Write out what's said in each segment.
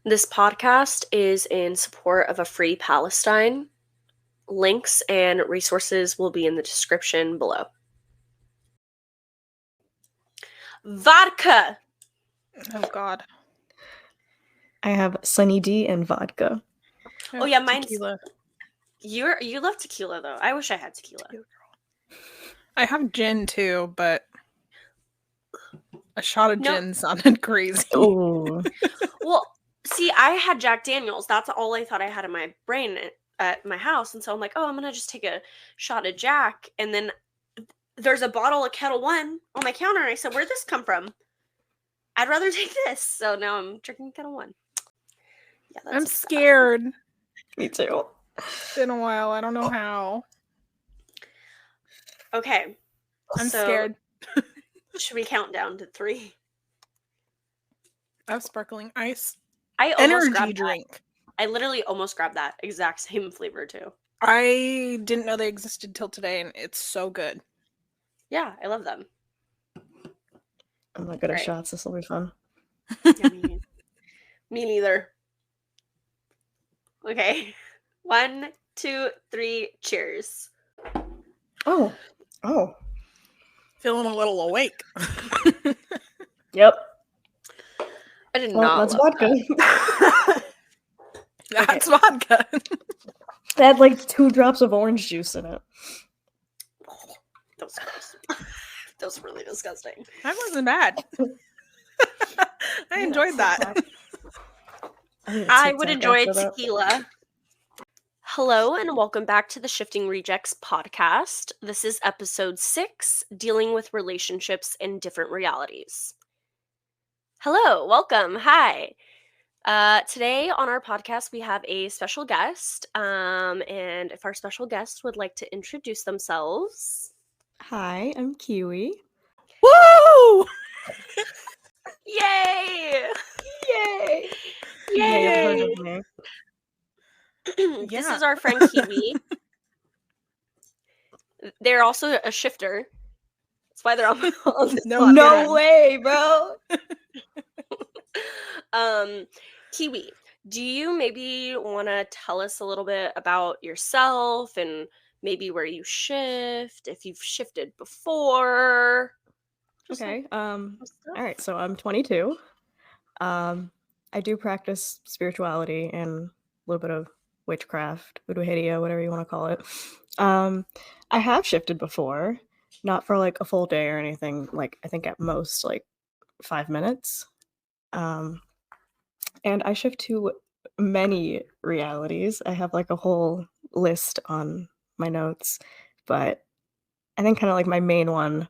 This podcast is in support of a free Palestine. Links and resources will be in the description below. Vodka! Oh, God. I have Sunny D and vodka. Oh, yeah, mine's... tequila. You love tequila, though. I wish I had tequila. I have gin, too, but a shot of gin sounded crazy. Oh. Well, see, I had Jack Daniels. That's all I thought I had in my brain at my house. And so I'm like, oh, I'm going to just take a shot of Jack. And then there's a bottle of Kettle One on my counter. And I said, where'd this come from? I'd rather take this. So now I'm drinking Kettle One. Yeah, I'm scared. Me too. It's been a while. I don't know how. Okay. I'm scared. Should we count down to 3? I have sparkling ice. Energy drink. That. I literally almost grabbed that exact same flavor too. I didn't know they existed till today, and it's so good. Yeah, I love them. I'm not good at shots. This will be fun. Yeah, me neither. Okay. 1, 2, 3, cheers. Oh. Feeling a little awake. Yep. I did not. That's vodka. That's vodka. It had like 2 drops of orange juice in it. Oh, that was gross. That was really disgusting. That wasn't bad. I enjoyed that. I would enjoy tequila. Hello and welcome back to the Shifting Rejects podcast. This is episode 6, dealing with relationships in different realities. Hello, welcome, hi. Today on our podcast we have a special guest, and if our special guest would like to introduce themselves. Hi, I'm Kiwi. Woo! Yay! Yay! Yay! You've heard of me. This is our friend Kiwi. They're also a shifter. That's why they're on this podcast. No way, bro. Kiwi, do you maybe want to tell us a little bit about yourself and maybe where you shift, if you've shifted before? Okay. All right, so I'm 22. I do practice spirituality and a little bit of witchcraft, voodoo, whatever you want to call it. I have shifted before, not for like a full day or anything, like I think at most like 5 minutes. And I shift to many realities. I have like a whole list on my notes, but I think kind of like my main one,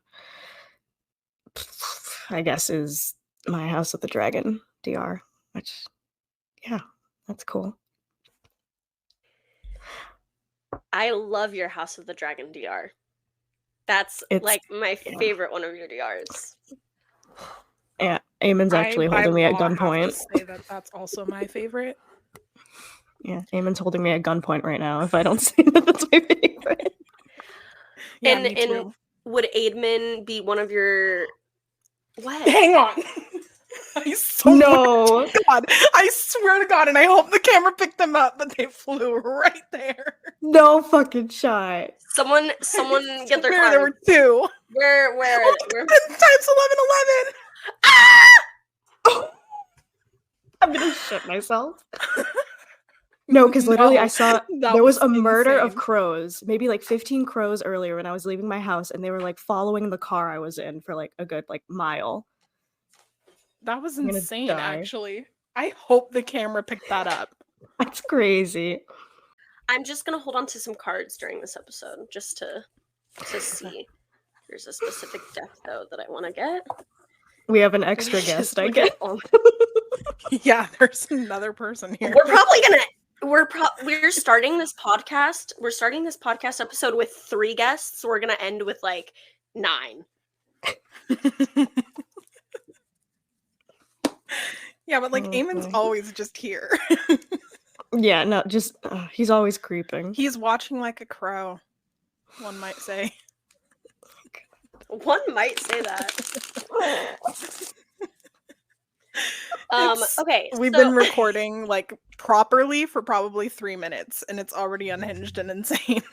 I guess, is my House of the Dragon DR, which, yeah, that's cool. I love your House of the Dragon DR. It's like my favorite one of your DRs. Yeah, Eamon's actually holding me at gunpoint. Say that's also my favorite. Yeah, Eamon's holding me at gunpoint right now if I don't say that that's my favorite. Yeah, and would Aidman be one of your... What? Hang on. I swear to God, and I hope the camera picked them up, but they flew right there. No fucking shot. Someone get their There were 2. Where? Times 11:11. Ah! Oh. I'm gonna shit myself. No, because literally I saw there was a murder of crows, maybe like 15 crows earlier when I was leaving my house, and they were like following the car I was in for like a good like mile. That was insane, actually. I hope the camera picked that up. That's crazy. I'm just gonna hold on to some cards during this episode just to see. There's a specific deck though that I want to get. We have an extra guest, I guess. Yeah, there's another person here. We're probably gonna. We're starting this podcast. We're starting this podcast episode with 3 guests. So we're gonna end with like 9. Yeah, but like Eamon's always just here. Yeah, no, just he's always creeping. He's watching like a crow, one might say. One might say that. Okay, we've been recording like properly for probably 3 minutes, and it's already unhinged and insane.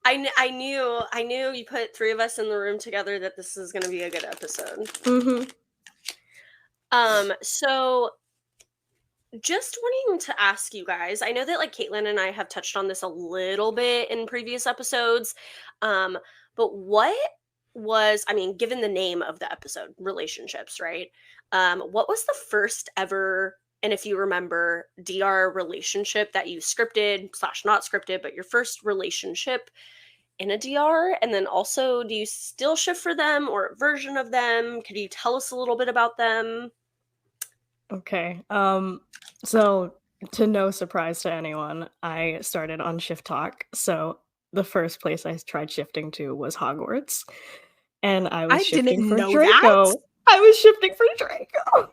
I knew you put 3 of us in the room together that this is going to be a good episode. So just wanting to ask you guys, I know that like Caitlin and I have touched on this a little bit in previous episodes, but what was, I mean, given the name of the episode, relationships, right? What was the first ever, and if you remember, DR relationship that you scripted / not scripted, but your first relationship in a DR? And then also, do you still shift for them or a version of them? Could you tell us a little bit about them? Okay. So to no surprise to anyone, I started on Shift Talk. So the first place I tried shifting to was Hogwarts. And I was shifting for Draco. That? I was shifting for Draco.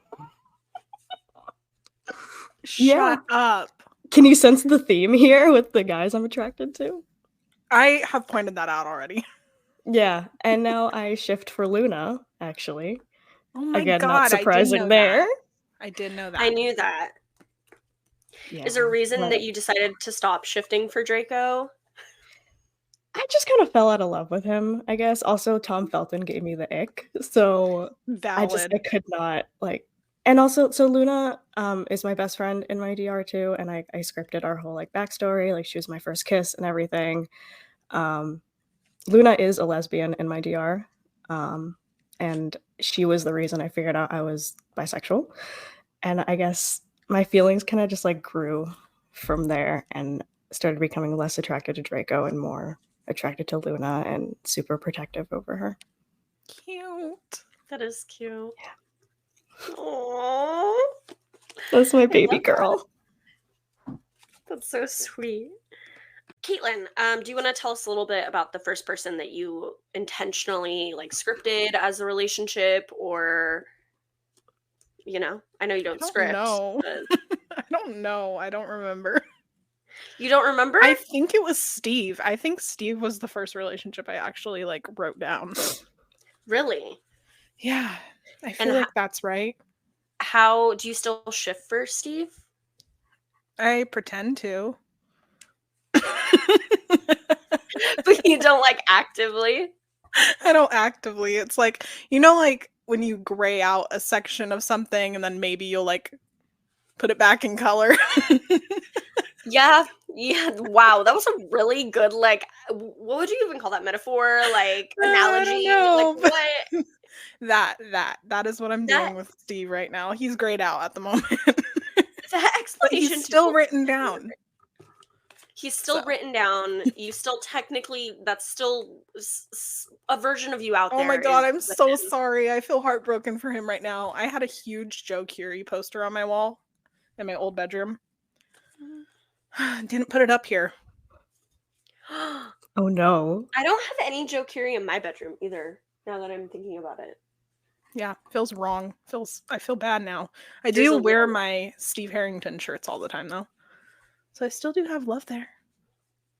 Shut up. Can you sense the theme here with the guys I'm attracted to? I have pointed that out already. Yeah, and now I shift for Luna, actually. Oh my Again, god, not surprising there. I did know that. I knew that. Yeah. Is there a reason that you decided to stop shifting for Draco? I just kind of fell out of love with him, I guess. Also, Tom Felton gave me the ick, so Valid. I could not, like... And also, so Luna is my best friend in my DR too, and I scripted our whole like backstory, like she was my first kiss and everything. Luna is a lesbian in my DR, and she was the reason I figured out I was bisexual. And I guess my feelings kind of just like grew from there and started becoming less attracted to Draco and more attracted to Luna and super protective over her. Cute. That is cute. Yeah. Aww. That's my baby girl. That's so sweet. Caitlin, do you want to tell us a little bit about the first person that you intentionally like scripted as a relationship, or you know, I know you don't script. No, I don't know. I don't remember. You don't remember? I think it was Steve. I think Steve was the first relationship I actually like wrote down. Really? Yeah, I feel like that's right. How do you still shift for Steve? I pretend to. But you don't like actively? I don't actively. It's like, you know, like when you gray out a section of something and then maybe you'll like put it back in color. Yeah. Wow, that was a really good, like, what would you even call that, metaphor? Like, analogy? Know, like what? That is what I'm doing with Steve right now. He's grayed out at the moment. That explanation he's still written down. He's still written down. You still technically, that's still a version of you out there. Oh my god, I'm so sorry. I feel heartbroken for him right now. I had a huge Joe Curie poster on my wall in my old bedroom. Didn't put it up here. Oh no. I don't have any Joe Curie in my bedroom either, now that I'm thinking about it. Yeah, feels wrong. I feel bad now. I do wear my Steve Harrington shirts all the time though. So I still do have love there.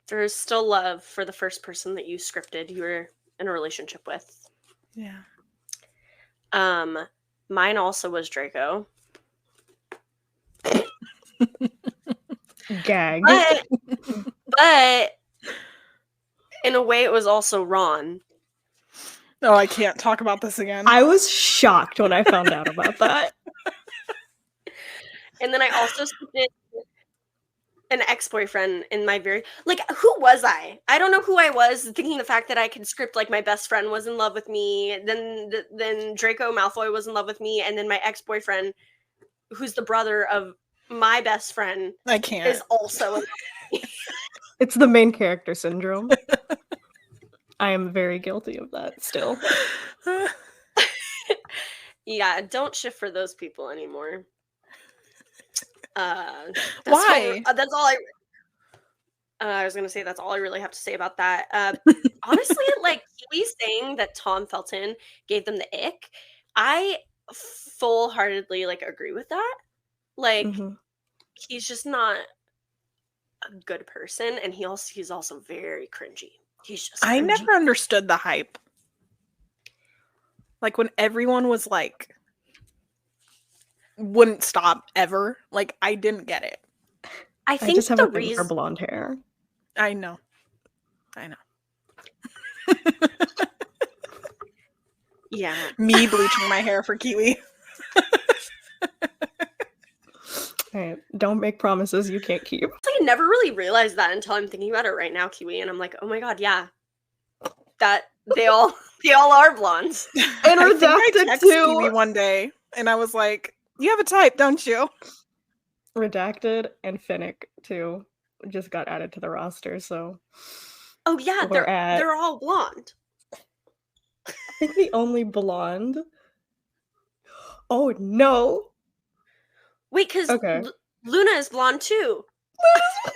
There's still love for the first person that you scripted you were in a relationship with. Yeah. Mine also was Draco. Gag. But in a way it was also Ron. Oh, I can't talk about this again. I was shocked when I found out about that. And then I also scripted an ex-boyfriend in my who was I? I don't know who I was, thinking the fact that I could script like my best friend was in love with me, then Draco Malfoy was in love with me, and then my ex-boyfriend, who's the brother of my best friend, I can't. is also in love with me. It's the main character syndrome. I am very guilty of that still. Yeah, don't shift for those people anymore. Why? That's all I was gonna say. That's all I really have to say about that. Honestly, like Kiwi saying that Tom Felton gave them the ick, I full-heartedly like agree with that. Like, he's just not a good person, and he's also very cringy. He's just. I never understood the hype. Like when everyone was like wouldn't stop ever. Like, I didn't get it. I I just think have the a thing for reason blonde hair. I know. Yeah. Me bleaching my hair for Kiwi. Alright, don't make promises you can't keep. It's like I never really realized that until I'm thinking about it right now, Kiwi, and I'm like, oh my god, yeah. That they all are blondes. And I think I redacted texted too. Kiwi one day and I was like, you have a type, don't you? Redacted and Finnick too just got added to the roster, so Oh yeah, we're at they're all blonde. I think the only blonde. Oh no. Wait, because Okay. Luna is blonde too.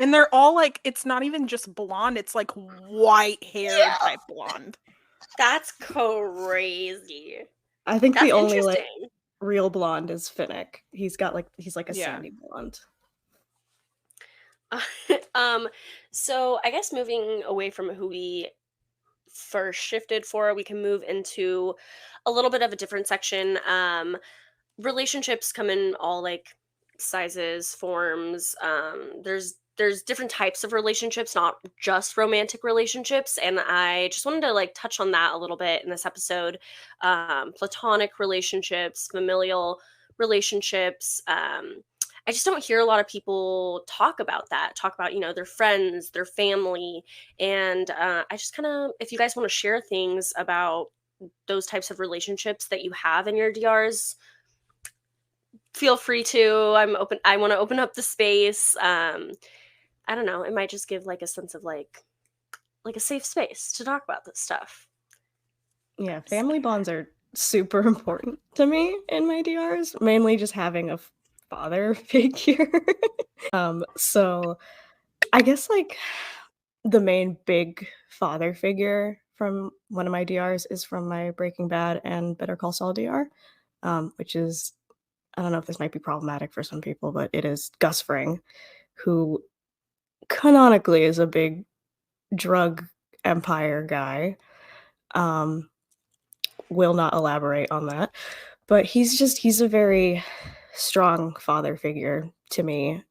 And they're all like, it's not even just blonde, it's like white hair Yeah. type blonde. That's crazy. I think That's the only like interesting. real blonde is Finnick. He's like a Yeah. sandy blonde. So I guess moving away from who we first shifted for, we can move into a little bit of a different section. Relationships come in all like sizes, forms. There's different types of relationships, not just romantic relationships, and I just wanted to like touch on that a little bit in this episode. Platonic relationships, familial relationships. I just don't hear a lot of people talk about that, talk about, their friends, their family. And I just kind of, if you guys want to share things about those types of relationships that you have in your DRs, feel free to. I'm open. I want to open up the space. I don't know. It might just give like a sense of like a safe space to talk about this stuff. Yeah, family bonds are super important to me in my DRs, mainly just having a father figure. So I guess like the main big father figure from one of my DRs is from my Breaking Bad and Better Call Saul DR, which is, I don't know if this might be problematic for some people, but it is Gus Fring, who canonically is a big drug empire guy. Will not elaborate on that, but he's a very strong father figure to me,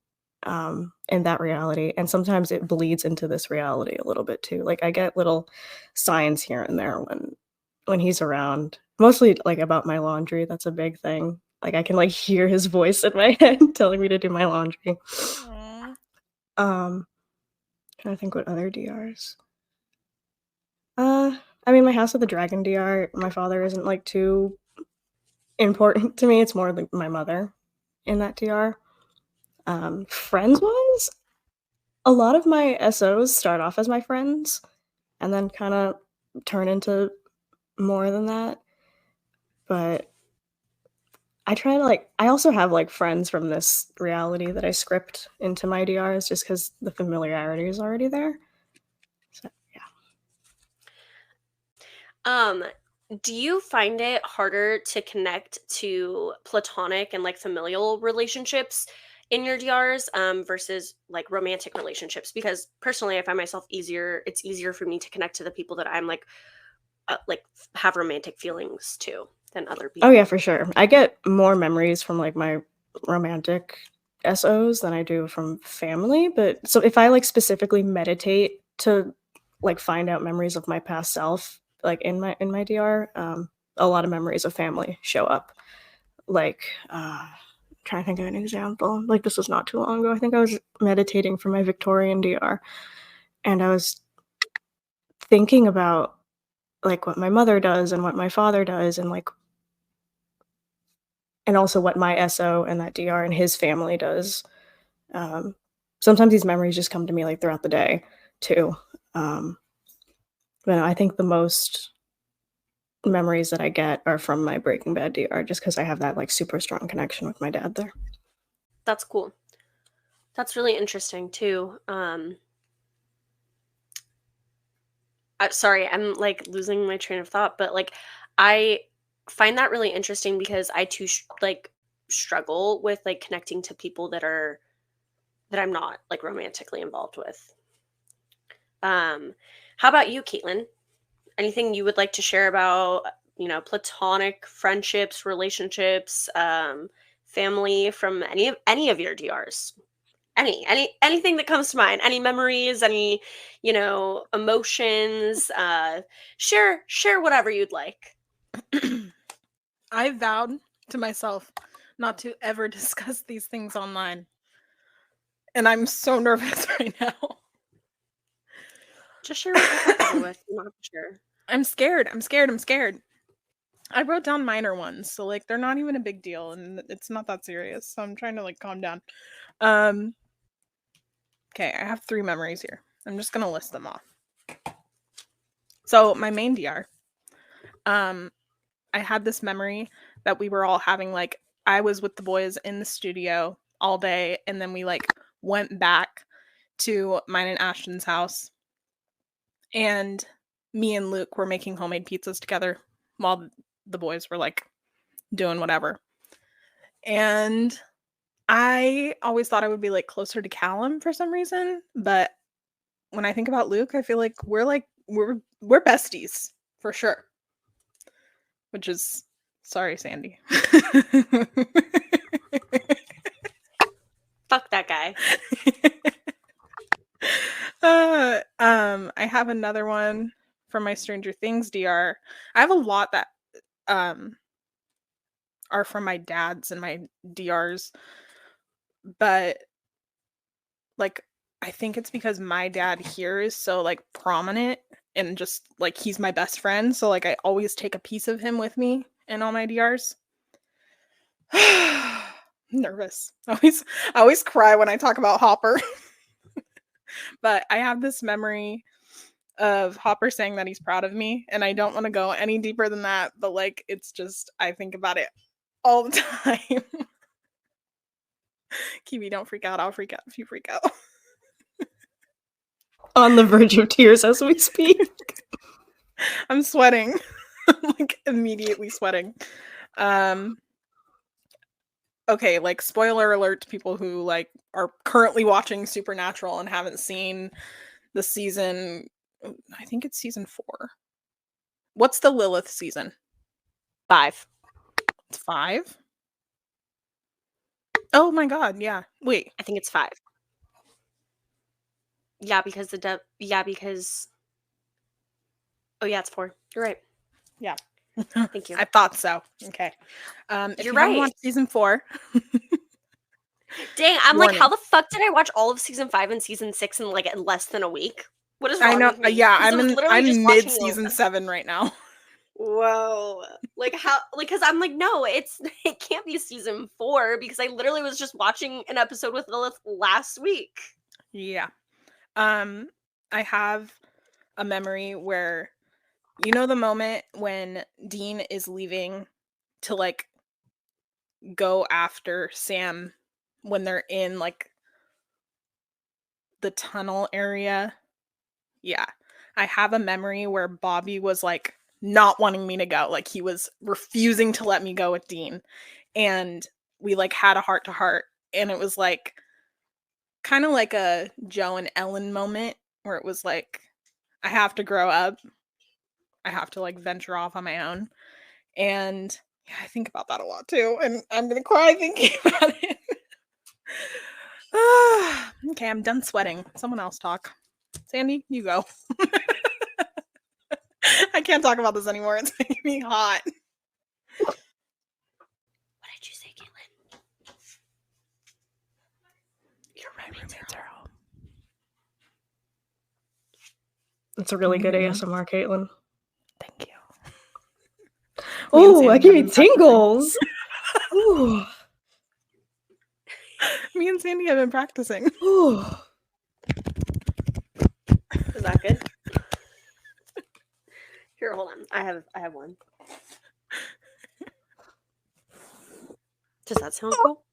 in that reality, and sometimes it bleeds into this reality a little bit too. Like I get little signs here and there when he's around, mostly like about my laundry. That's a big thing. Like I can like hear his voice in my head telling me to do my laundry. Trying to think what other DRs. I mean, my House of the Dragon DR, my father isn't like too important to me. It's more like my mother in that DR. Friends wise, a lot of my SOs start off as my friends and then kind of turn into more than that. But I try to like, I also have like friends from this reality that I script into my DRs just because the familiarity is already there. So, yeah. Do you find it harder to connect to platonic and like familial relationships in your DRs versus like romantic relationships? Because personally, I find myself it's easier for me to connect to the people that I'm like have romantic feelings to than other people. Oh yeah, for sure. I get more memories from like my romantic SOs than I do from family, but so if I like specifically meditate to like find out memories of my past self, like in my DR, a lot of memories of family show up. Like trying to think of an example. Like this was not too long ago. I think I was meditating for my Victorian DR and I was thinking about like what my mother does and what my father does and like and also what my SO and that DR and his family does. Sometimes these memories just come to me like throughout the day too. But I think the most memories that I get are from my Breaking Bad DR just because I have that like super strong connection with my dad there. That's cool. That's really interesting too. Sorry, I'm like losing my train of thought, but like I find that really interesting because I too struggle with like connecting to people that I'm not like romantically involved with. How about you, Caitlin? Anything you would like to share about platonic friendships, relationships, family from any of your DRs? Anything that comes to mind, any memories, any, emotions, share whatever you'd like. I vowed to myself not to ever discuss these things online. And I'm so nervous right now. Just share what you're comfortable with. I'm not sure. I'm scared. I wrote down minor ones, so like they're not even a big deal and it's not that serious. So I'm trying to like calm down. Okay, I have 3 memories here. I'm just gonna list them off. So my main DR, I had this memory that we were all having, like, I was with the boys in the studio all day, and then we like went back to mine and Ashton's house, and me and Luke were making homemade pizzas together while the boys were like doing whatever. And I always thought I would be like closer to Callum for some reason, but when I think about Luke, I feel like we're besties for sure. Which is, sorry, Sandy. Fuck that guy. I have another one from my Stranger Things DR. I have a lot that are from my dad's and my DRs, but like I think it's because my dad here is so like prominent and just like he's my best friend, so like I always take a piece of him with me in all my DRs. Nervous. I always cry when I talk about Hopper. But I have this memory of Hopper saying that he's proud of me, and I don't want to go any deeper than that, but like it's just I think about it all the time. Kiwi, don't freak out. I'll freak out if you freak out. On the verge of tears as we speak. I'm sweating. I'm like immediately sweating. Okay, like spoiler alert to people who like are currently watching Supernatural and haven't seen the season. I think it's season 4. What's the Lilith season? 5. It's 5? Oh my god, yeah. Wait. I think it's 5. Yeah, because oh yeah, it's 4. You're right. Yeah. Thank you. I thought so. Okay. If You're you right. haven't watched season 4. Dang, I'm Warning. like, how the fuck did I watch all of season 5 and season 6 in like less than a week? What is wrong I know. with me? Yeah, 'Cause I'm mid season 7 right now. Whoa. Like how because I'm like, no, it can't be season 4 because I literally was just watching an episode with Lilith last week. Yeah. I have a memory where you know the moment when Dean is leaving to like go after Sam when they're in like the tunnel area? Yeah. I have a memory where Bobby was like not wanting me to go. Like he was refusing to let me go with Dean. And we like had a heart to heart. And it was like kind of like a Joe and Ellen moment where it was like, I have to grow up. I have to like venture off on my own. And yeah, I think about that a lot too. And I'm going to cry thinking about it. Okay, I'm done sweating. Someone else talk. Sandy, you go. I can't talk about this anymore. It's making me hot. What did you say, Caitlin? Your roommates are home. That's a really good ASMR, Caitlin. Thank you. Oh, I give you tingles. Ooh. Me and Sandy have been practicing. Ooh. Is that good? Here, hold on. I have one. Does that sound cool?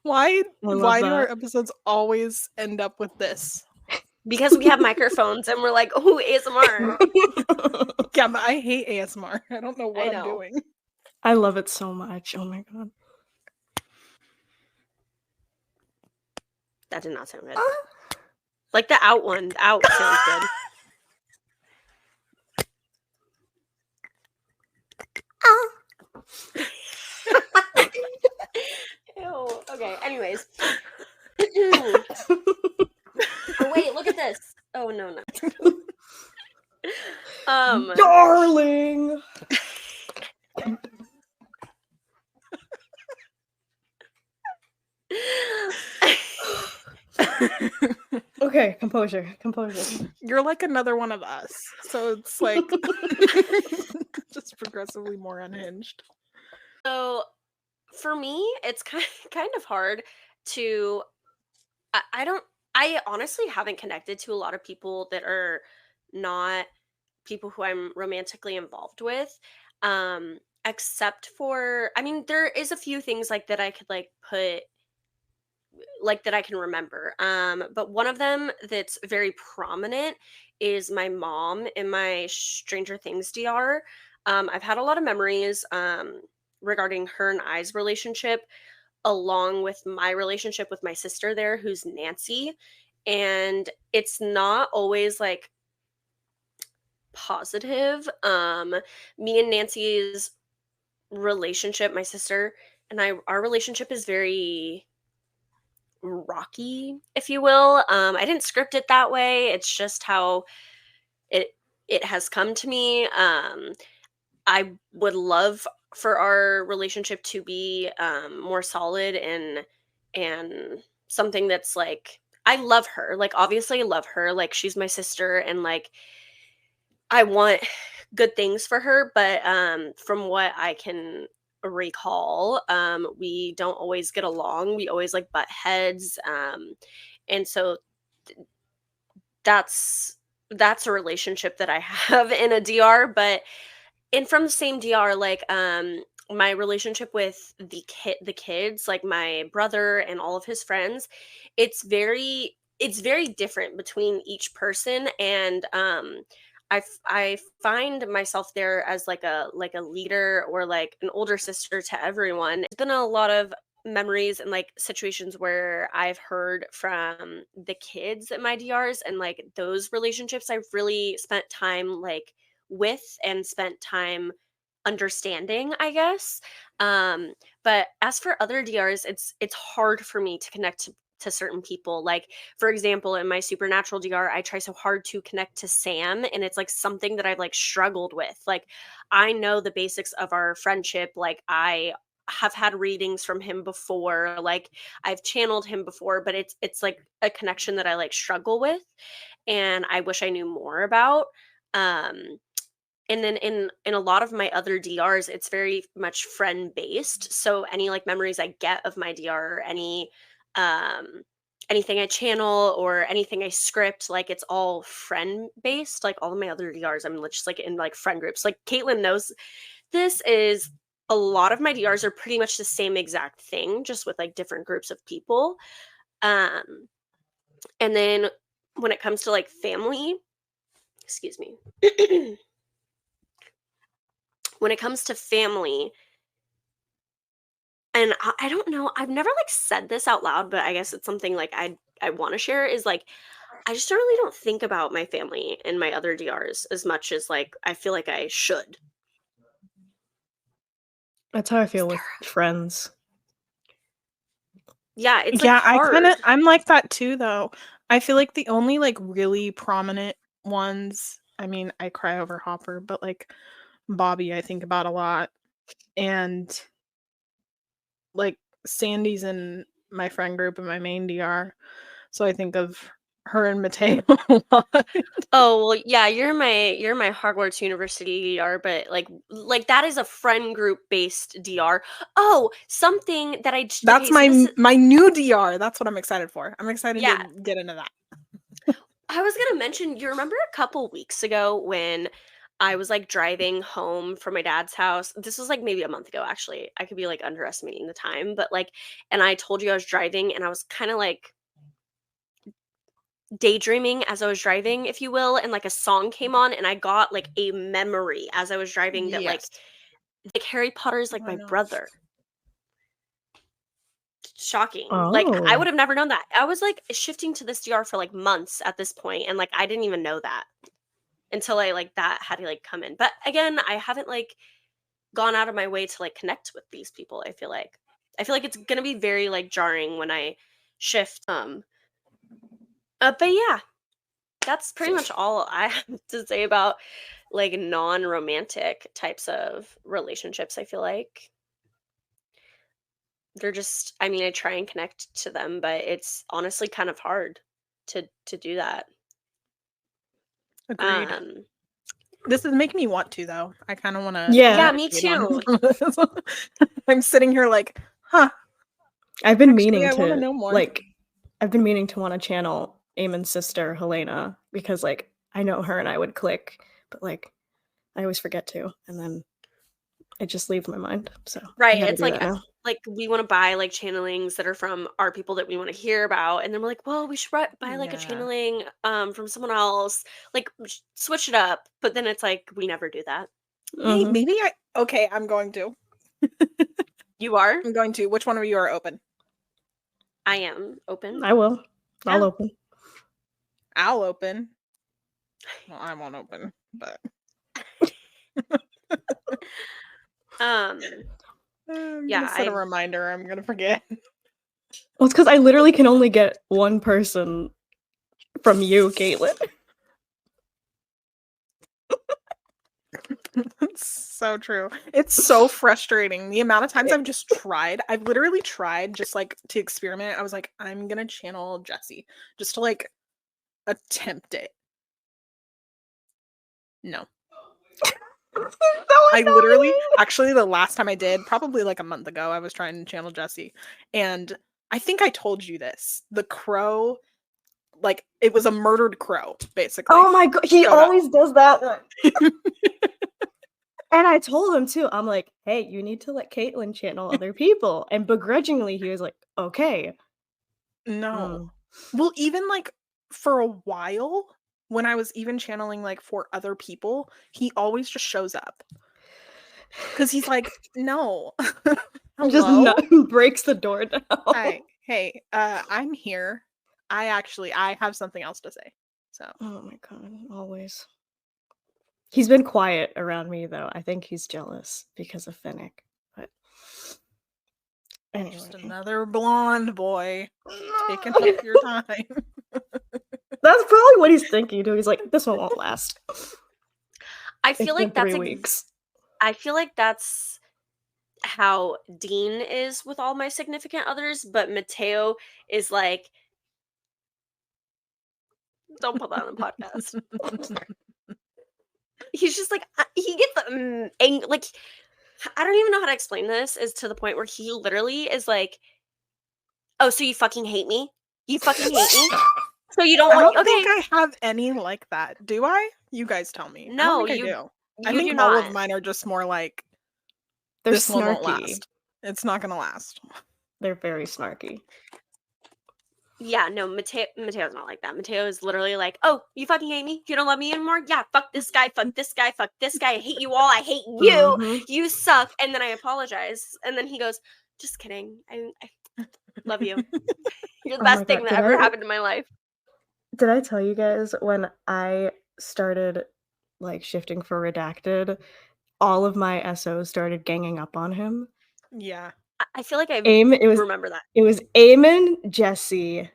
Why do our episodes always end up with this? Because we have microphones and we're like, oh, ASMR. Yeah, but I hate ASMR. I don't know what I'm doing. I love it so much. Oh my god. That did not sound good. Like the out one. The out sounds good. Ew. Okay. Anyways. Oh wait, look at this. Oh no. Darling. Okay, composure. You're like another one of us, so it's like just progressively more unhinged. So for me, it's kind of hard to. I honestly haven't connected to a lot of people that are not people who I'm romantically involved with. Except for, I mean, there is a few things like that I could like put like that I can remember. But one of them that's very prominent is my mom in my Stranger Things DR. I've had a lot of memories regarding her and I's relationship, along with my relationship with my sister there, who's Nancy. And it's not always like positive. Me and Nancy's relationship, my sister and our relationship is very rocky, if you will. I didn't script it that way. It's just how it it has come to me. I would love for our relationship to be more solid and something that's like I love her. Like obviously I love her. Like she's my sister and like I want good things for her, but from what I can recall, we don't always get along. We always like butt heads. And so that's a relationship that I have in a DR, but and from the same DR, like my relationship with the kids, like my brother and all of his friends, it's very different between each person. And I find myself there as like a leader or like an older sister to everyone. There's been a lot of memories and like situations where I've heard from the kids at my DRs, and like those relationships I've really spent time like with and spent time understanding, I guess. But as for other DRs, it's hard for me to connect to certain people. Like for example, in my supernatural DR, I try so hard to connect to Sam, and it's like something that I've like struggled with. Like I know the basics of our friendship. Like I have had readings from him before, like I've channeled him before, but it's like a connection that I like struggle with and I wish I knew more about. Um and then in a lot of my other DRs, it's very much friend based. So any like memories I get of my DR, um anything I channel or anything I script, like it's all friend based. Like all of my other DRs, I'm just like in like friend groups. Like Caitlin knows this is a lot of my DRs are pretty much the same exact thing, just with like different groups of people. Um and then when it comes to like family, excuse me. When it comes to family, and I don't know, I've never like said this out loud, but I guess it's something like I want to share is like I just really don't think about my family and my other DRs as much as like I feel like I should. That's how I feel with friends. Yeah, it's like hard. I'm like that too though. I feel like the only like really prominent ones, I mean, I cry over Hopper, but like Bobby I think about a lot. And like Sandy's in my friend group in my main DR. So I think of her and Mateo a lot. Oh, well, yeah, you're my Hogwarts University DR, but like that is a friend group based DR. Oh, something that That's my new DR. That's what I'm excited for. I'm excited to get into that. I was gonna mention, you remember a couple weeks ago when I was like driving home from my dad's house? This was like maybe a month ago, actually. I could be like underestimating the time, but like, and I told you I was driving and I was kind of like daydreaming as I was driving, if you will, and like a song came on and I got like a memory as I was driving that like Harry Potter's like my brother. Shocking. Like I would have never known that. I was like shifting to this DR for like months at this point and like I didn't even know that until I like that had to like come in. But again, I haven't like gone out of my way to like connect with these people. I feel like it's gonna be very like jarring when I shift. But yeah, that's pretty much all I have to say about like non-romantic types of relationships. I feel like they're just, I mean, I try and connect to them, but it's honestly kind of hard to do that. Agreed. This is making me want to, though. I kind of want to. Yeah, me too. I'm sitting here like, huh. I've been meaning to know more. Like, I've been meaning to want to channel Eamon's sister, Helena, because like I know her and I would click, but like I always forget to, and then it just leaves my mind. So right, it's like we want to buy like channelings that are from our people that we want to hear about, and then we're like, well, we should buy like a channeling from someone else, like switch it up. But then it's like we never do that. Maybe I'm going to. You are? I'm going to. Which one of you are open? I am open. I will. I'll open. I'll open. Well, I won't open, but yeah, set a reminder. I'm gonna forget. Well, it's because I literally can only get one person from you, Caitlin. It's so true. It's so frustrating. The amount of times I've literally tried just like to experiment. I was like, I'm gonna channel Jessie just to like attempt it. No. I literally, actually, the last time I did, probably like a month ago, I was trying to channel Jessie, and I think I told you this. The crow, like, it was a murdered crow, basically. Oh my god, he always does that one. And I told him too. I'm like, hey, you need to let Caitlin channel other people. And begrudgingly, he was like, okay. No. Well, even like for a while, when I was even channeling like for other people, he always just shows up. Because he's like, no. Just breaks the door down. Hey, I'm here. I have something else to say. So. Oh my god, always. He's been quiet around me though. I think he's jealous because of Finnick. But anyway. Just another blonde boy taking up your time. That's probably what he's thinking too. He's like, this one won't last. I feel like that's 3 weeks. I feel like that's how Dean is with all my significant others, but Mateo is like, don't put that on the podcast. He's just like, he gets angry. Like, I don't even know how to explain this. Is to the point where he literally is like, oh, so you fucking hate me? You fucking hate me? So you don't want? I don't think I have any like that. Do I? You guys tell me. No, I do. I think all of mine are just more like, they're this snarky. One won't last. It's not gonna last. They're very snarky. Yeah, no, Mateo's not like that. Mateo is literally like, oh, you fucking hate me? You don't love me anymore? Yeah, fuck this guy, fuck this guy, fuck this guy. I hate you all. I hate you. Mm-hmm. You suck. And then I apologize. And then he goes, just kidding. I love you. You're the best thing that ever happened in my life. Did I tell you guys when I started like shifting for Redacted, all of my SOs started ganging up on him? Yeah. I feel like I remember that. It was Eamon, Jessie. I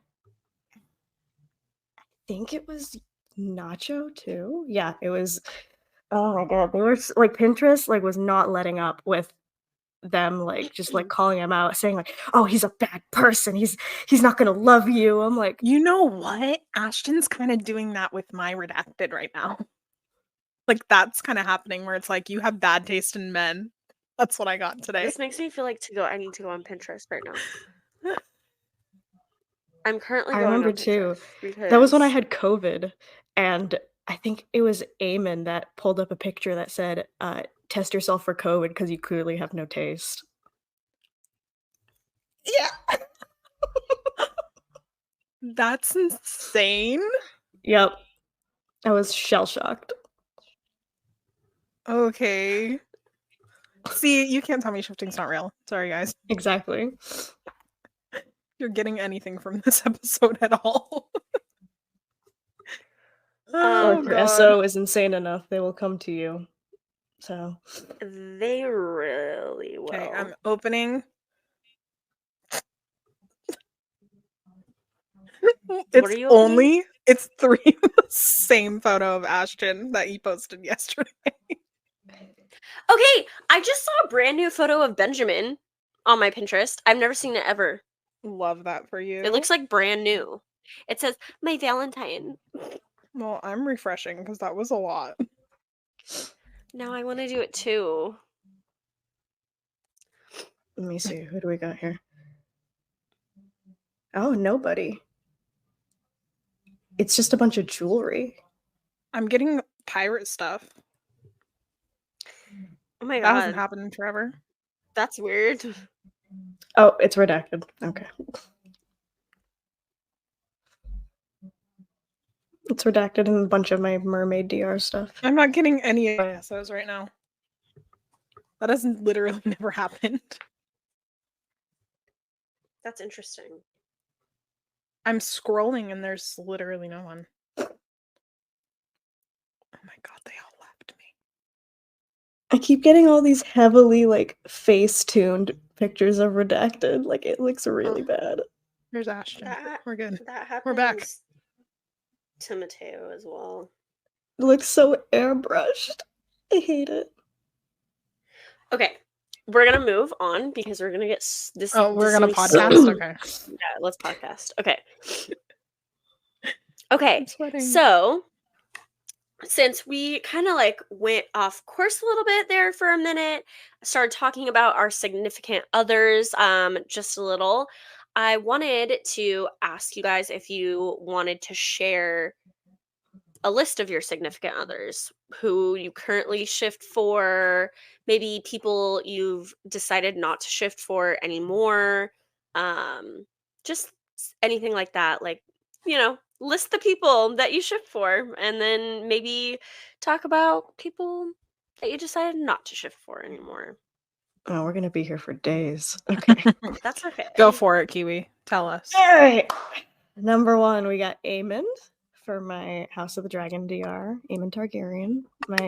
think it was Nacho too. Yeah, it was. Oh my god, they were like Pinterest like was not letting up with them, like just like calling him out, saying like, "Oh, he's a bad person. He's not gonna love you." I'm like, you know what? Ashton's kind of doing that with my Redacted right now. Like that's kind of happening where it's like you have bad taste in men. That's what I got today. This makes me feel like I need to go on Pinterest right now. I'm currently going on Pinterest. I remember too. That was when I had COVID, and I think it was Eamon that pulled up a picture that said, test yourself for COVID because you clearly have no taste. Yeah. That's insane. Yep. I was shell-shocked. Okay. See, you can't tell me shifting's not real. Sorry, guys. Exactly. You're getting anything from this episode at all. Or if your SO is insane enough, they will come to you. So they really will. Okay, I'm opening. It's 3 the same photo of Ashton that he posted yesterday. Okay, I just saw a brand new photo of Benjamin on my Pinterest. I've never seen it ever. Love that for you. It looks like brand new. It says, "My Valentine." Well, I'm refreshing because that was a lot. Now I want to do it too. let me see. Who do we got here? Oh, nobody. It's just a bunch of jewelry. I'm getting pirate stuff. Oh my god. That hasn't happened in forever. That's weird. Oh, it's redacted. Okay. It's redacted in a bunch of my mermaid DR stuff. I'm not getting any of those right now. That has literally never happened. That's interesting. I'm scrolling and there's literally no one. Oh my god, they all left me. I keep getting all these heavily like face-tuned pictures of redacted. Like it looks really bad. Here's Ashton. We're good. That happens. We're back. To Mateo as well. It looks so airbrushed. I hate it. Okay, we're gonna move on because we're gonna get this. Oh, we're gonna podcast. Okay. Yeah, let's podcast. Okay. Okay. So, since we kind of like went off course a little bit there for a minute, started talking about our significant others, just a little. I wanted to ask you guys if you wanted to share a list of your significant others, who you currently shift for, maybe people you've decided not to shift for anymore, just anything like that. Like, list the people that you shift for, and then maybe talk about people that you decided not to shift for anymore. Oh, we're gonna be here for days. Okay. That's okay. Go for it, Kiwi. Tell us. All right. Number 1, we got Aemond for my House of the Dragon DR. Aemond Targaryen, my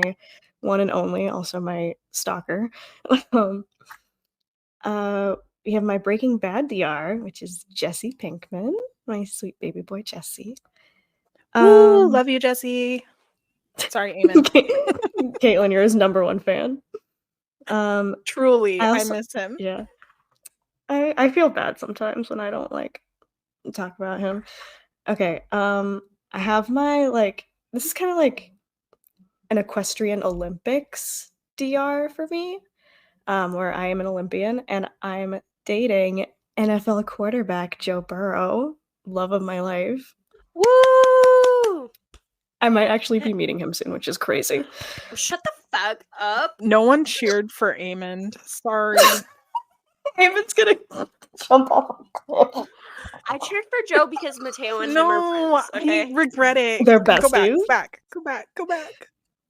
one and only, also my stalker. We have my Breaking Bad DR, which is Jesse Pinkman, my sweet baby boy Jesse. Ooh, love you, Jesse. Sorry, Aemond. Caitlin, you're his number 1 fan. Truly, I miss him. Yeah. I feel bad sometimes when I don't like talk about him. Okay, I have my this is kind of like an equestrian Olympics DR for me, where I am an Olympian and I'm dating NFL quarterback Joe Burrow, love of my life. Woo! I might actually be meeting him soon, which is crazy. Shut the fuck up. No one cheered for Aemond. Sorry. Aemond's gonna jump off. I cheered for Joe because Mateo and him are friends. Okay, I regret it. They're besties. Go back.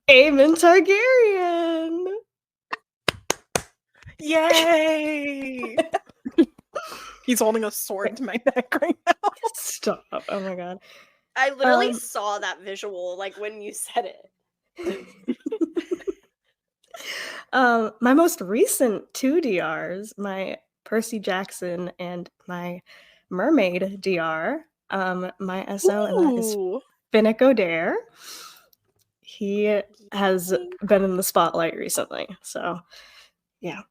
Aemond Targaryen. Yay! He's holding a sword to my neck right now. Stop. Oh my god. I literally saw that visual like when you said it. My most recent 2 DRs, my Percy Jackson and my Mermaid DR. My SO, and that is Finnick O'Dare. He has been in the spotlight recently, so yeah.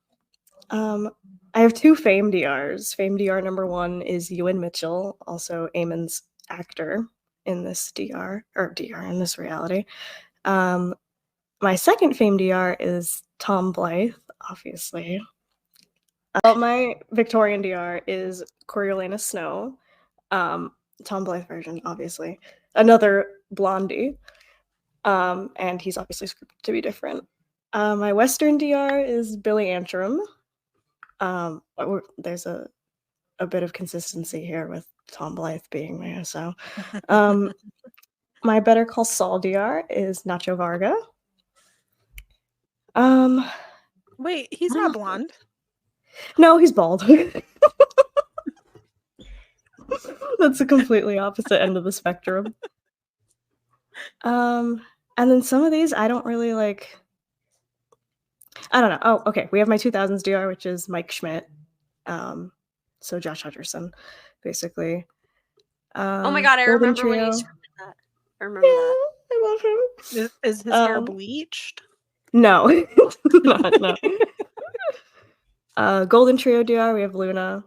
I have 2 Fame DRs. Fame DR number 1 is Ewan Mitchell, also Aemon's actor in this DR in this reality. My second Fame DR is Tom Blythe, obviously. My Victorian DR is Coriolanus Snow, Tom Blythe version, obviously. Another Blondie, and he's obviously scripted to be different. My Western DR is Billy Antrim. There's a bit of consistency here with Tom Blythe being my SO. My Better Call Saul DR is Nacho Varga. Wait, he's not blonde. No, he's bald. That's a completely opposite end of the spectrum. And then some of these I don't really like I don't know. Oh, okay. We have my 2000s DR, which is Mike Schmidt. So Josh Hutcherson, basically. Oh my god, I Golden remember when you Trio. started that. I remember that. I love him. Is his hair bleached? No. No. Golden Trio DR, we have Luna.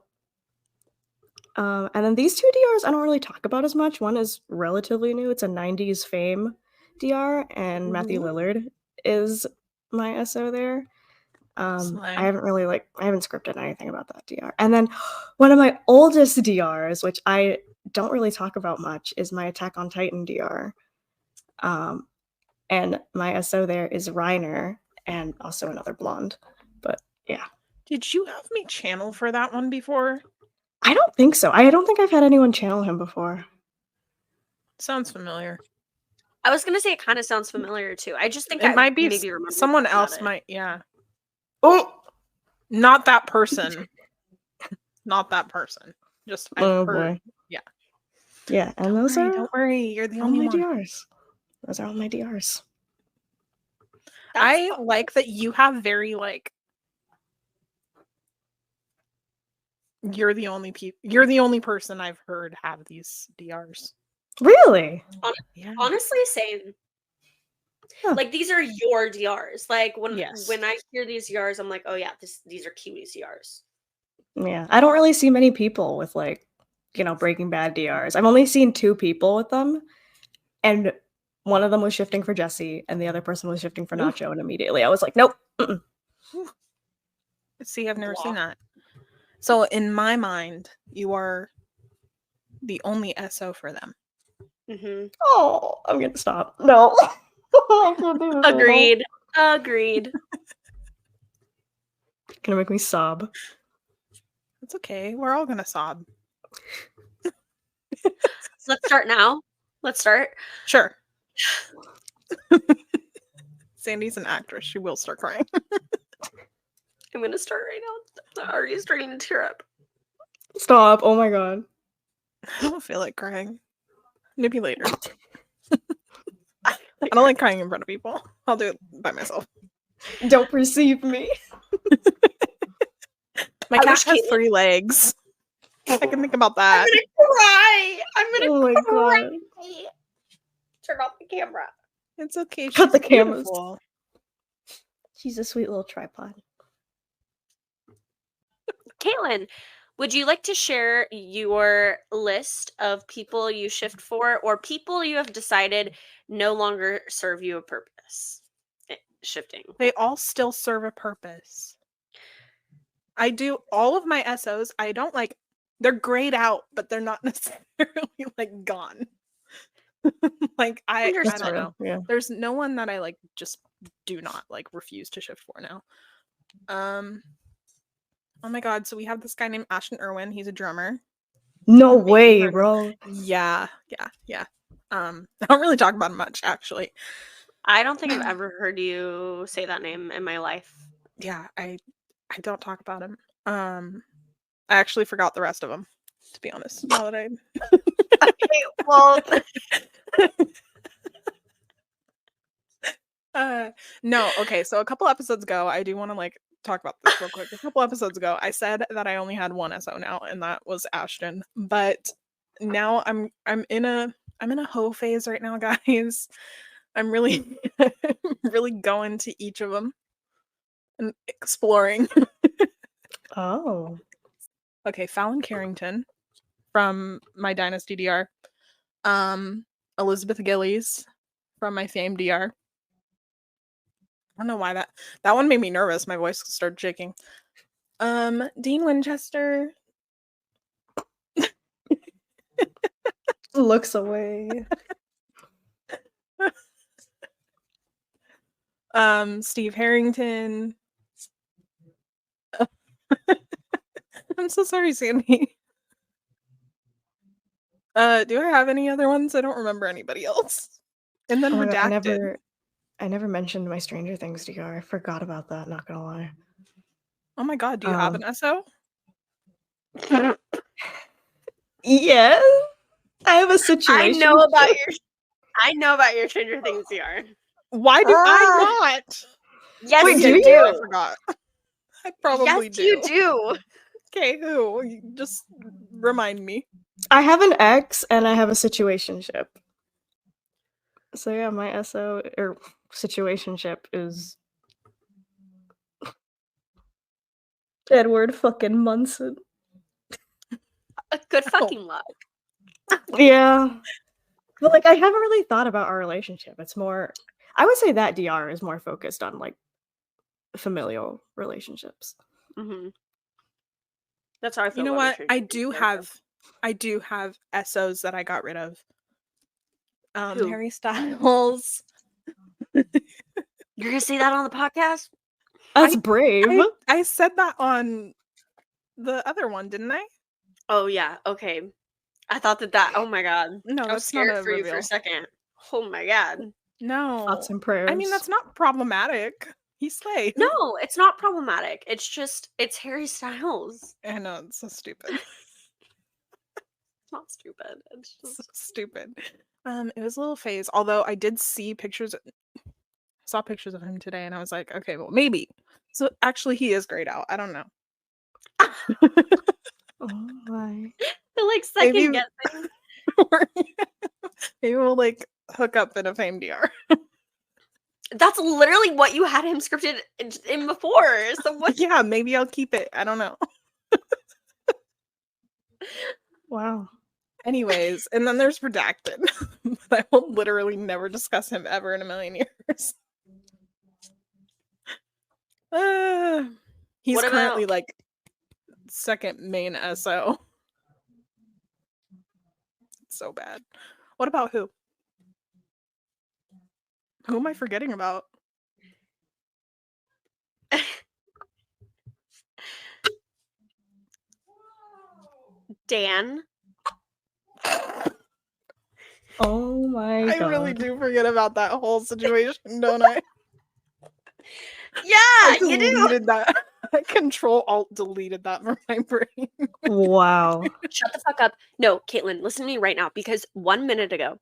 And then these two DRs I don't really talk about as much. One is relatively new. It's a 90s Fame DR, and Matthew Lillard is my SO there. I haven't scripted anything about that DR. And then one of my oldest DRs, which I don't really talk about much, is my Attack on Titan DR. And my SO there is Reiner, and also another blonde. But yeah. Did you have me channel for that one before? I don't think so. I don't think I've had anyone channel him before. Sounds familiar. I was gonna say it kind of sounds familiar too. I just think it might be maybe remember someone else might. Yeah. Oh, not that person. Not that person. Just I've heard. Boy. Yeah, and don't worry, you're the only one. DRs. Those are all my DRs. I like that you have very like. You're the only person I've heard have these DRs. Really? Honestly, same. Huh. Like these are your DRs. Like when I hear these DRs, I'm like, oh yeah, these are Kiwi's DRs. Yeah, I don't really see many people with like, Breaking Bad DRs. I've only seen 2 people with them, and one of them was shifting for Jesse, and the other person was shifting for Nacho, and immediately I was like, nope. See, I've never seen that. So in my mind, you are the only SO for them. Mm-hmm. Oh, I'm gonna stop. No. Agreed. Gonna make me sob. It's okay. We're all gonna sob. So let's start now. Let's start. Sure. Sandy's an actress. She will start crying. I'm gonna start right now. I'm already starting to tear up. Stop. Oh my god. I don't feel like crying. Maybe later. I don't like crying in front of people. I'll do it by myself. Don't perceive me. My cat has 3 legs. I can think about that. I'm gonna cry. God. Turn off the camera. It's okay. Cut the cameras. She's a sweet little tripod. Caitlin, would you like to share your list of people you shift for, or people you have decided no longer serve you a purpose? Shifting. They all still serve a purpose. I do all of my SOs. I don't like, they're grayed out, but they're not necessarily like gone. Like I don't know. Yeah. There's no one that I like just do not like refuse to shift for now. Oh my god, so we have this guy named Ashton Irwin. He's a drummer. No way, bro. Yeah. I don't really talk about him much, actually. I don't think I've ever heard you say that name in my life. Yeah, I don't talk about him. I actually forgot the rest of them, to be honest. Now that okay, well no, okay, so a couple episodes ago, I do want to like talk about this real quick. A couple episodes ago, I said that I only had one SO now, and that was Ashton. But now I'm in a hoe phase right now, guys. I'm really really going to each of them and exploring. Oh. Okay, Fallon Carrington from my Dynasty DR. Elizabeth Gillies from my Fame DR. I don't know why that one made me nervous. My voice started shaking. Dean Winchester. Looks away. Steve Harrington. I'm so sorry, Sandy. Do I have any other ones? I don't remember anybody else. And then Redacted. I never mentioned my Stranger Things DR. I forgot about that, not gonna lie. Oh my god, do you have an SO? Yes. I have a situation. I know about your Stranger Things DR. Why do I not? Yes, Wait, you do do. I forgot. I probably yes, do. you do. Okay, who? Just remind me. I have an ex and I have a situationship. So yeah, my SO or situationship is Edward fucking Munson. A good fucking luck. Yeah. But like I haven't really thought about our relationship. It's more I would say that DR is more focused on like familial relationships. Mm-hmm. That's how I feel. You know about what? I do do have SOs that I got rid of. Who? Harry Styles. You're gonna say that on the podcast? That's brave. I said that on the other one, didn't I? Oh yeah. Okay. I thought that. Oh my god. No, I was that's not scared a for you for reveal. a second. Oh my god. No. Thoughts and prayers. I mean, that's not problematic. He slayed. No, it's not problematic. It's just it's Harry Styles. I know, it's so stupid. It's not stupid. It's So just stupid. It was a little phase. Although I did see saw pictures of him today, and I was like, okay, well, maybe. So actually, he is grayed out. I don't know. Oh my. I like second guessing. Maybe we'll like hook up in a fame DR. That's literally what you had him scripted in before. So what? Yeah, maybe I'll keep it. I don't know. Wow. Anyways, and then there's Redacted. But I will literally never discuss him ever in a million years. He's What currently about- like second main SO. So bad. What about who? Who am I forgetting about? Dan. Oh my god. I really do forget about that whole situation, don't I? Yeah, you do. Deleted that. I Control-Alt-deleted that from my brain. Wow. Shut the fuck up. No, Caitlin, listen to me right now because 1 minute ago,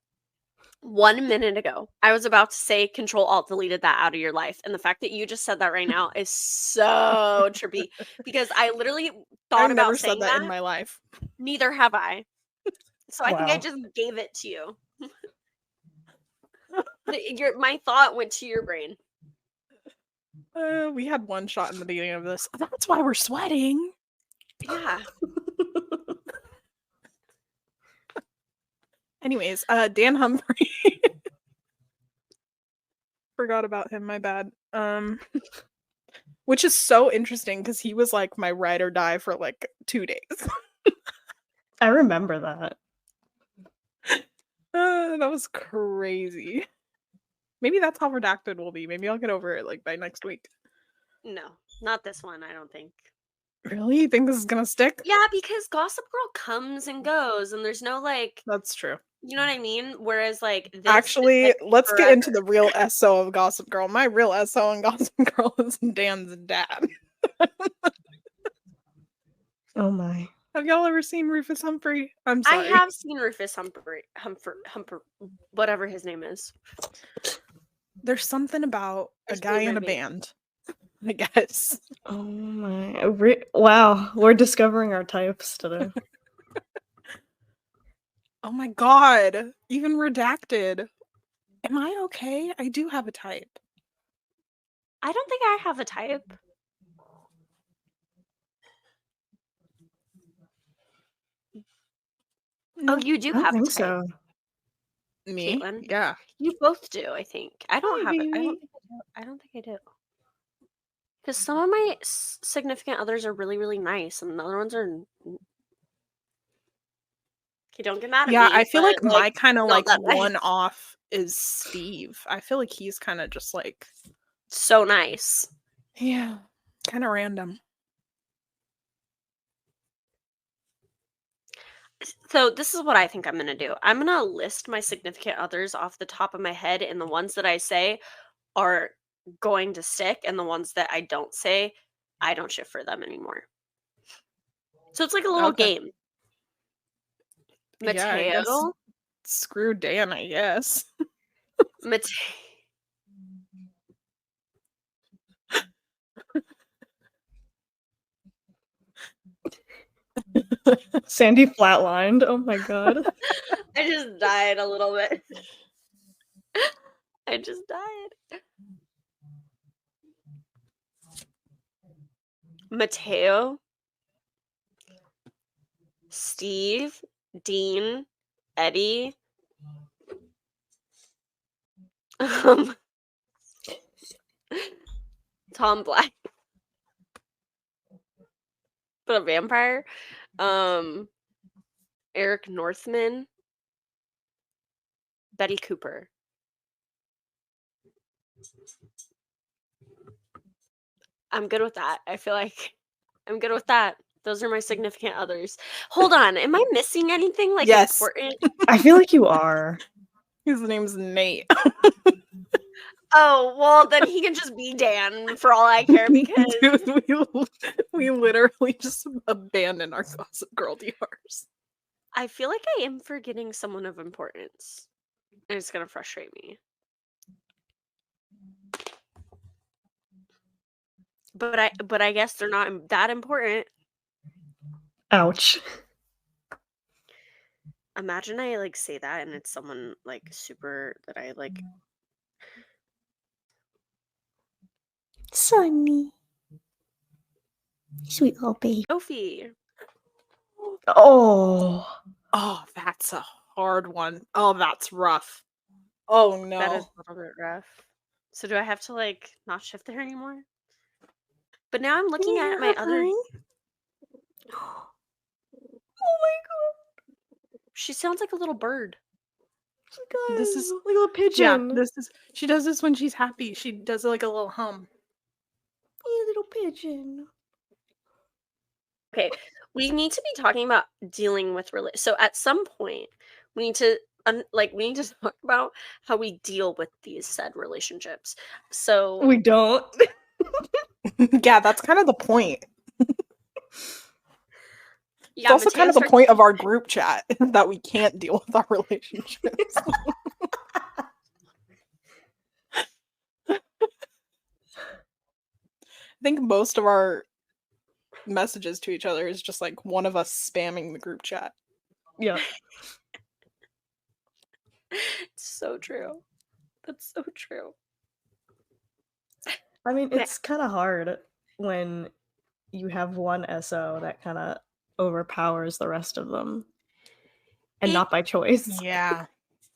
I was about to say Control-Alt-deleted that out of your life. And the fact that you just said that right now is so trippy because I literally thought I've never about saying said that in my life. Neither have I. So I think I Wow. just gave it to you. My thought went to your brain. We had one shot in the beginning of this. That's why we're sweating. Yeah. Anyways, Dan Humphrey. Forgot about him, my bad. Which is so interesting because he was like my ride or die for like 2 days. I remember that. That was crazy. Maybe that's how Redacted will be. Maybe I'll get over it like by next week. No, not this one, I don't think. Really? You think this is gonna stick? Yeah, because Gossip Girl comes and goes, and there's no like. That's true. You know what I mean? Whereas like this Actually, like, let's forever. get into the real SO of Gossip Girl. My real SO in Gossip Girl is Dan's dad. Oh my. Have y'all ever seen Rufus Humphrey? I'm sorry. I have seen Rufus Humphrey, whatever his name is. There's something about a guy in a band, I guess. Oh my. Wow. We're discovering our types today. Oh my god. Even Redacted. Am I okay? I do have a type. I don't think I have a type. No, Oh, you do I don't have a think type. so. me? Caitlin? Yeah. You both do, I think. I don't have it. Maybe. I don't think I do. Because some of my significant others are really, really nice, and the other ones are. Okay, don't get mad at me. Yeah, I feel like but, my kind of not like that nice. one off is Steve. I feel like he's kind of just like So nice. yeah, kind of random. So this is what I think I'm going to do. I'm going to list my significant others off the top of my head, and the ones that I say are going to stick, and the ones that I don't say, I don't ship for them anymore. So it's like a little game. Yeah, I guess Mateo. screw Dan, I guess. Sandy flatlined. Oh my god. I just died a little bit. I just died. Mateo, Steve, Dean, Eddie, Tom Black, but a vampire, Eric Northman, Betty Cooper. I'm good with that. I feel like I'm good with that. Those are my significant others. Hold on, am I missing anything like Yes. important? I feel like you are. His name's Nate. Oh, well, then he can just be Dan for all I care because Dude, we literally just abandoned our Gossip Girl DRs. I feel like I am forgetting someone of importance. And it's gonna frustrate me. But I guess they're not that important. Ouch. Imagine I like say that and it's someone like super that I like. Sunny. Sweet little baby. Sophie. Oh. Oh, that's a hard one. Oh, that's rough. Oh no. That is a little bit rough. So do I have to like not shift there anymore? But now I'm looking at my other. Oh my god. She sounds like a little bird. This is like a little pigeon. Yeah, she does this when she's happy. She does like a little hum. Yeah, little pigeon. Okay, we need to be talking about dealing with so at some point we need to talk about how we deal with these said relationships. So We don't. Yeah, that's kind of the point. yeah, It's also kind of the point of our group chat that we can't deal with our relationships. I think most of our messages to each other is just like one of us spamming the group chat. Yeah. It's so true. That's so true. I mean, it's kind of hard when you have one SO that kind of overpowers the rest of them. And not by choice. Yeah.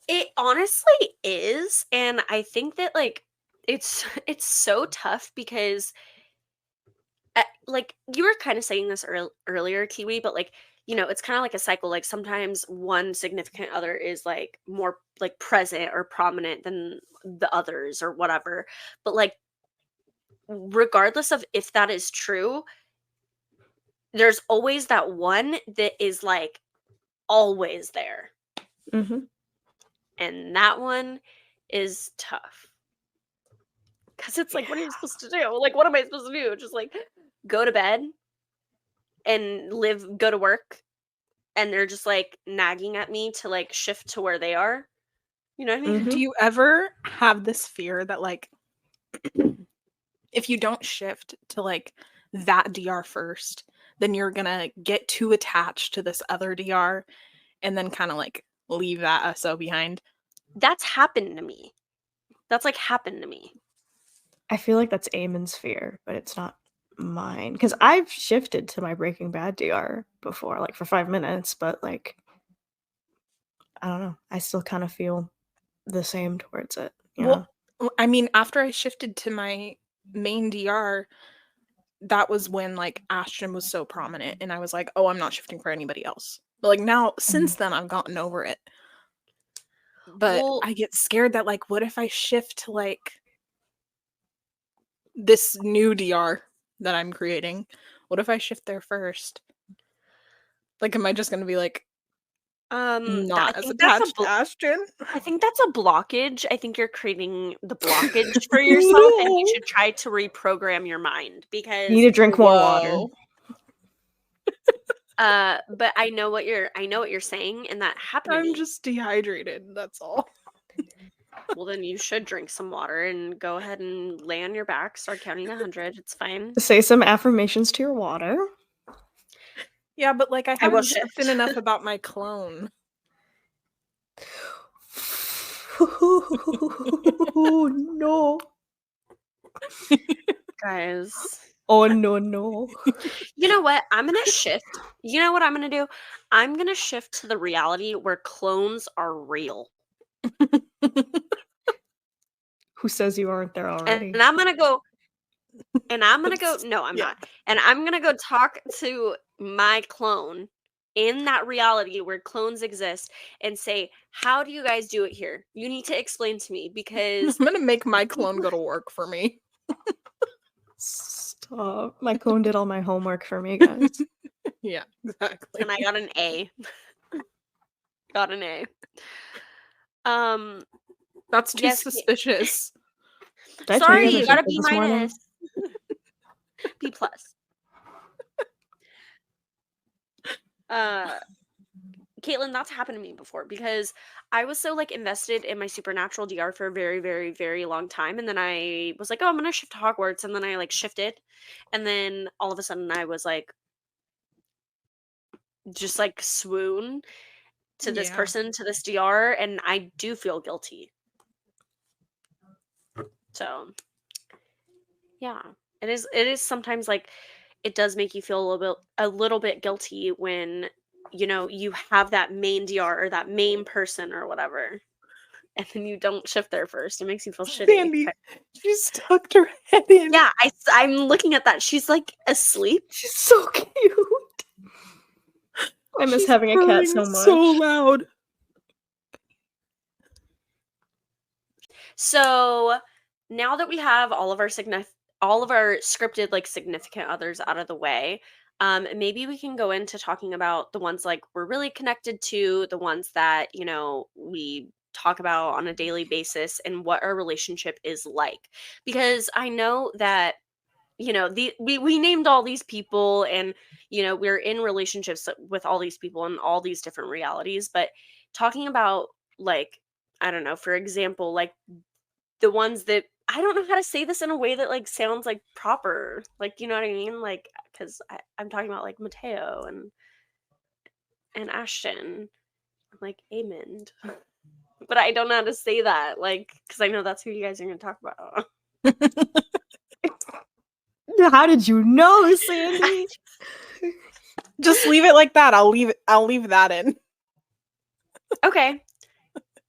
It honestly is, and I think that like it's so tough because like you were kind of saying this earlier, Kiwi, but like, you know, it's kind of like a cycle. Like sometimes one significant other is like more like present or prominent than the others or whatever. But like regardless of if that is true, there's always that one that is like always there. Mm-hmm. And that one is tough. Because it's like, what are you supposed to do? Like, what am I supposed to do? Just like go to bed and go to work. And they're just like nagging at me to like shift to where they are. You know what I mean? Mm-hmm. Do you ever have this fear that like if you don't shift to like that DR first, then you're gonna get too attached to this other DR and then kind of like leave that SO behind? That's happened to me. That's like happened to me. I feel like that's Eamon's fear, but it's not mine. Because I've shifted to my Breaking Bad DR before, like for 5 minutes, but like, I don't know. I still kind of feel the same towards it. Well, I mean, after I shifted to my main DR, that was when like Ashton was so prominent, and I was like, oh, I'm not shifting for anybody else. But like now, since then, I've gotten over it. But I get scared that like, what if I shift to like this new DR that I'm creating? What if I shift there first? Like, am I just gonna be like not as attached to Ashton? I think that's a blockage. I think you're creating the blockage for yourself, and you should try to reprogram your mind because you need to drink more water. But I know what you're saying, and that happened. I'm just dehydrated. That's all. Well, then you should drink some water and go ahead and lay on your back. Start counting 100. It's fine. Say some affirmations to your water. Yeah, but like I haven't spoken enough about my clone. Oh no. Guys. Oh no. You know what? I'm gonna shift. You know what I'm gonna do? I'm gonna shift to the reality where clones are real. Who says you aren't there already? And I'm gonna go. No, I'm not. And I'm gonna go talk to my clone in that reality where clones exist and say, how do you guys do it here? You need to explain to me, because I'm gonna make my clone go to work for me. Stop. My clone did all my homework for me, guys. Yeah, exactly. And I got an A. Got an A. That's too suspicious. Sorry, you got a B minus. B plus. Caitlin, that's happened to me before, because I was so like invested in my supernatural DR for a very, very, very long time, and then I was like, oh, I'm gonna shift to Hogwarts, and then I like shifted, and then all of a sudden I was like, just like swoon to this person, to this DR, and I do feel guilty. So yeah, it is sometimes like it does make you feel a little bit guilty when, you know, you have that main DR or that main person or whatever, and then you don't shift there first. It makes you feel shitty. Sandy, she tucked her head in. Yeah, I'm looking at that. She's like asleep. She's so cute. I miss having a cat so much. So loud. So now that we have all of our scripted like significant others out of the way, maybe we can go into talking about the ones like we're really connected to, the ones that, you know, we talk about on a daily basis, and what our relationship is like. Because I know that, you know, we named all these people, and, you know, we're in relationships with all these people in all these different realities, but talking about, like, I don't know, for example, like the ones that, I don't know how to say this in a way that like sounds like proper, like, you know what I mean, like, because I'm talking about like Mateo and Ashton, like Amond, but I don't know how to say that, like, because I know that's who you guys are going to talk about. How did you know, Sandy? Just leave it like that. I'll leave that in. Okay.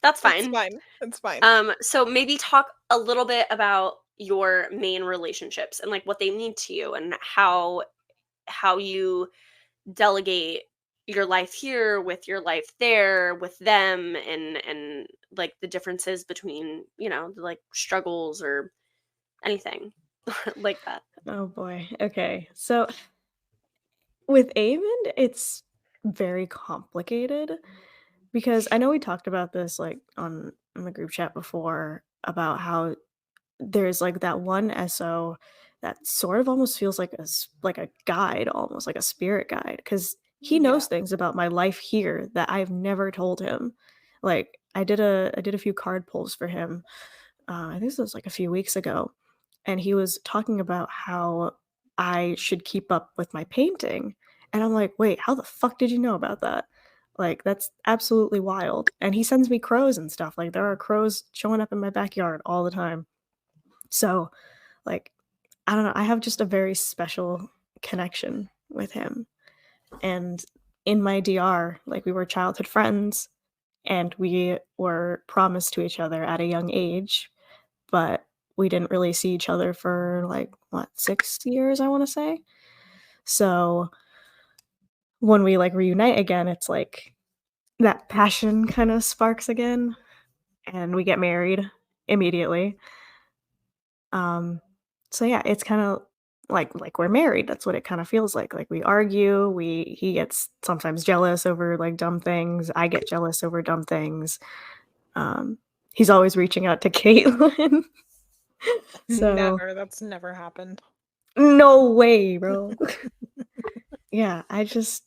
That's fine. It's fine. So maybe talk a little bit about your main relationships and like what they mean to you, and how you delegate your life here with your life there with them, and like the differences between, you know, like struggles or anything like that. Oh boy. Okay. So with Amond, it's very complicated, because I know we talked about this like on the group chat before, about how there's like that one SO that sort of almost feels like a guide, almost like a spirit guide, because he knows things about my life here that I've never told him. Like I did a few card pulls for him. I think this was like a few weeks ago, and he was talking about how I should keep up with my painting. And I'm like, wait, how the fuck did you know about that? Like, that's absolutely wild. And he sends me crows and stuff. Like, there are crows showing up in my backyard all the time. So, like, I don't know. I have just a very special connection with him. And in my DR, like, we were childhood friends, and we were promised to each other at a young age, but we didn't really see each other for like, what, 6 years, I want to say. So when we like reunite again, it's like that passion kind of sparks again, and we get married immediately. So yeah, it's kind of like we're married. That's what it kind of feels like. Like we argue, he gets sometimes jealous over like dumb things. I get jealous over dumb things. He's always reaching out to Caitlin. So never. That's never happened. No way, bro. Yeah, I don't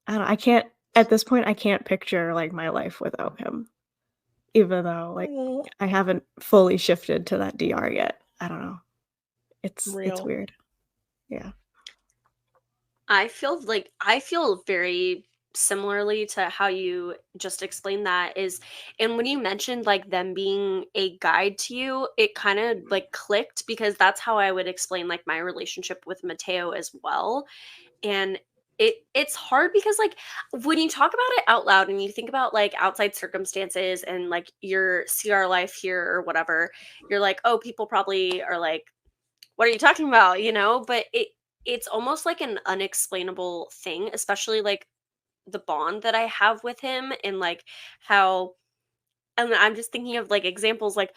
know, I can't, at this point, I can't picture like my life without him. Even though like I haven't fully shifted to that DR yet. I don't know. It's weird. Yeah. I feel very similarly to how you just explained that is, and when you mentioned like them being a guide to you, it kind of like clicked because that's how I would explain like my relationship with Mateo as well. And it's hard because like when you talk about it out loud and you think about like outside circumstances and like your CR life here or whatever, you're like, oh, people probably are like, what are you talking about? But it's almost like an unexplainable thing, especially like the bond that I have with him and like how, and I'm just thinking of like examples like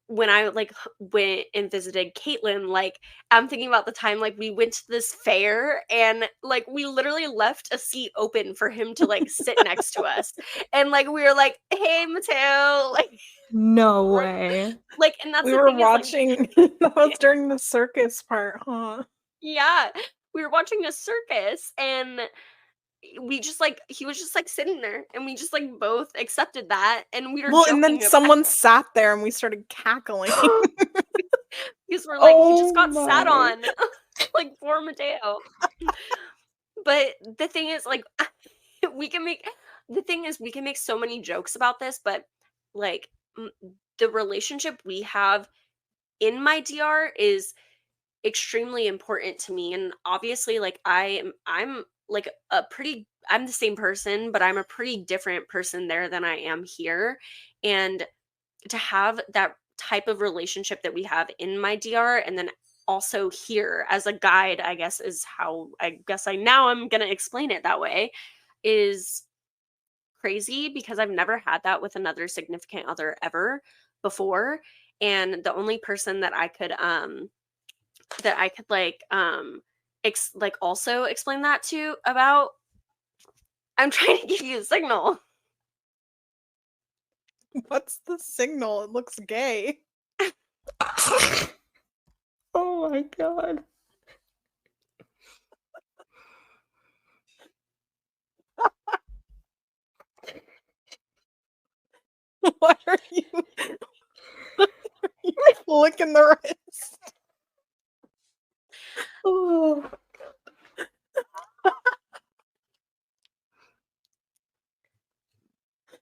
when I like went and visited Caitlin, like I'm thinking about the time like we went to this fair and like we literally left a seat open for him to like sit next to us. And like we were like, hey Mateo, like No way. like, and that's We the were thing is like watching that was during the circus part, huh? yeah, we were watching a circus and we just like he was just like sitting there and we just like both accepted that and we were Well, and then joking about someone sat there and we started cackling. because we're like he just Oh got sat my. on like poor Mateo. But the thing is like we can make the thing is we can make so many jokes about this, but like the relationship we have in my DR is extremely important to me. And obviously like I'm like I'm the same person, but I'm a pretty different person there than I am here. And to have that type of relationship that we have in my DR and then also here as a guide, I guess is how I'm going to explain it that way, is crazy because I've never had that with another significant other ever before. And the only person that I could like like also explain that to about, I'm trying to give you a signal. What's the signal? It looks gay. Oh my god. What are you? You flicking the wrist? Oh.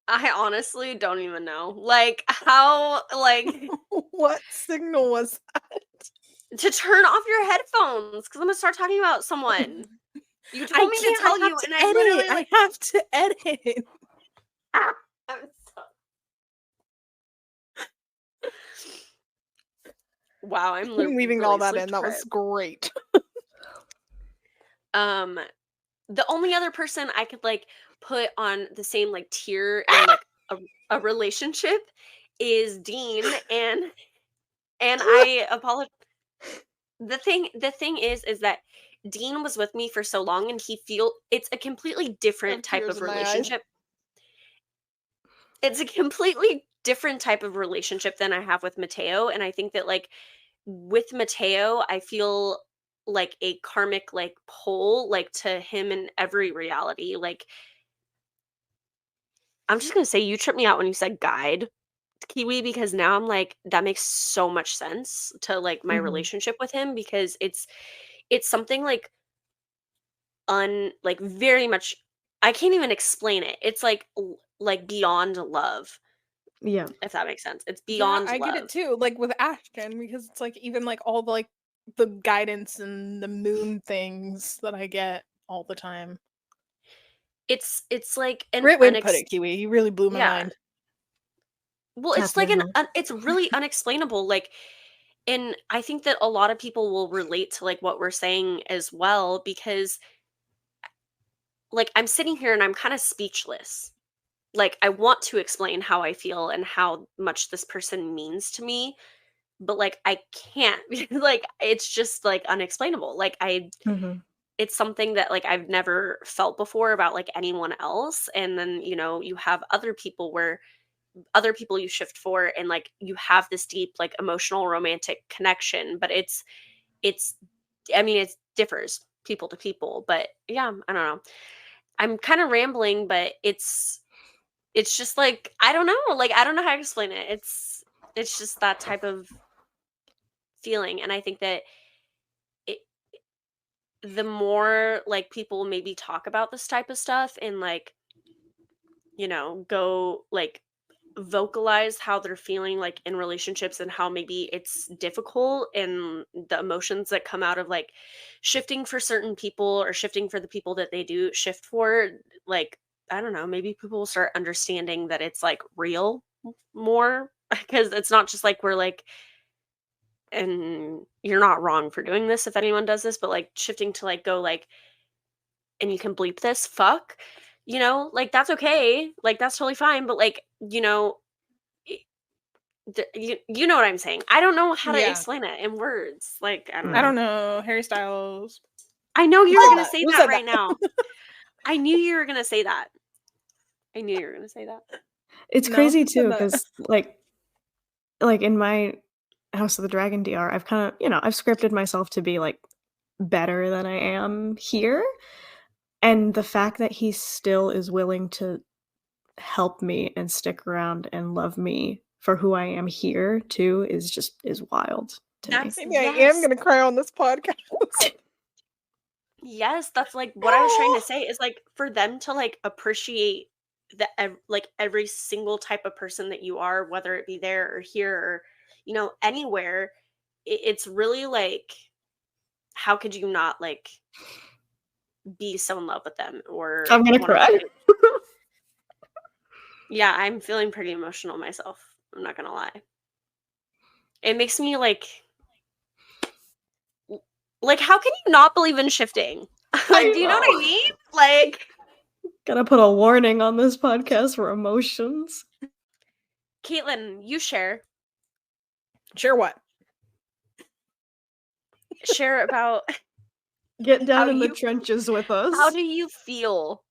I honestly don't even know. Like how like What signal was that? to turn off your headphones because I'm gonna start talking about someone. You told me to tell you, and I literally like I have to edit. I'm so... Wow, I'm leaving really all that sleep in. That was deprived. great. The only other person I could like put on the same like tier in like a relationship is Dean, and I apologize. The thing is that Dean was with me for so long and it's a completely different type of relationship. It's a completely different type of relationship than I have with Mateo, and I think that like with Mateo, I feel like a karmic like pull like to him in every reality. Like I'm just gonna say you tripped me out when you said guide, Kiwi, because now I'm like, that makes so much sense to like my relationship with him because it's something like like very much, I can't even explain it. It's like like beyond love, Yeah. if that makes sense. It's beyond I love. get it too. Like with Ashton, because it's like even like all the like the guidance and the moon things that I get all the time. It's like an Great way to put it, Kiwi. You really blew my yeah. mind. Well, it's like it's really unexplainable. Like, and I think that a lot of people will relate to like what we're saying as well because like I'm sitting here and I'm kind of speechless. Like I want to explain how I feel and how much this person means to me, but like I can't because like it's just like unexplainable. Like it's something that like I've never felt before about like anyone else. And then, you have other people you shift for and like you have this deep like emotional romantic connection, but it's I mean it differs people to people, but yeah, I don't know. I'm kind of rambling, but it's just like I don't know, like I don't know how to explain it. It's just that type of feeling, and I think that it the more like people maybe talk about this type of stuff and like, you know, go like vocalize how they're feeling like in relationships and how maybe it's difficult and the emotions that come out of like shifting for certain people or shifting for the people that they do shift for, like, I don't know, maybe people will start understanding that it's like real more because it's not just like we're like, and you're not wrong for doing this if anyone does this, but like shifting to like go like, and you can bleep this, fuck, you know, like that's okay, like that's totally fine, but like, you know, you know what I'm saying. I don't know how to explain it in words. Like, I don't know. I don't know. Harry Styles. I know you were going to say Who that said right that? now. I knew you were going to say that. I knew you were going to say that. It's No, crazy who said too, that? because like in my House of the Dragon DR, I've kind of, I've scripted myself to be like better than I am here. And the fact that he still is willing to help me and stick around and love me for who I am here too is wild to me. Maybe I am gonna cry on this podcast. Yes, that's like what I was trying to say is like for them to like appreciate the like every single type of person that you are, whether it be there or here or, you know, anywhere. It's really like, how could you not like be so in love with them? Or I'm gonna cry. Yeah, I'm feeling pretty emotional myself. I'm not gonna lie. It makes me like how can you not believe in shifting? Like, do you know what I mean? Like, gotta put a warning on this podcast for emotions. Caitlin, you share. Share what? Share about get down in the trenches with us. How do you feel?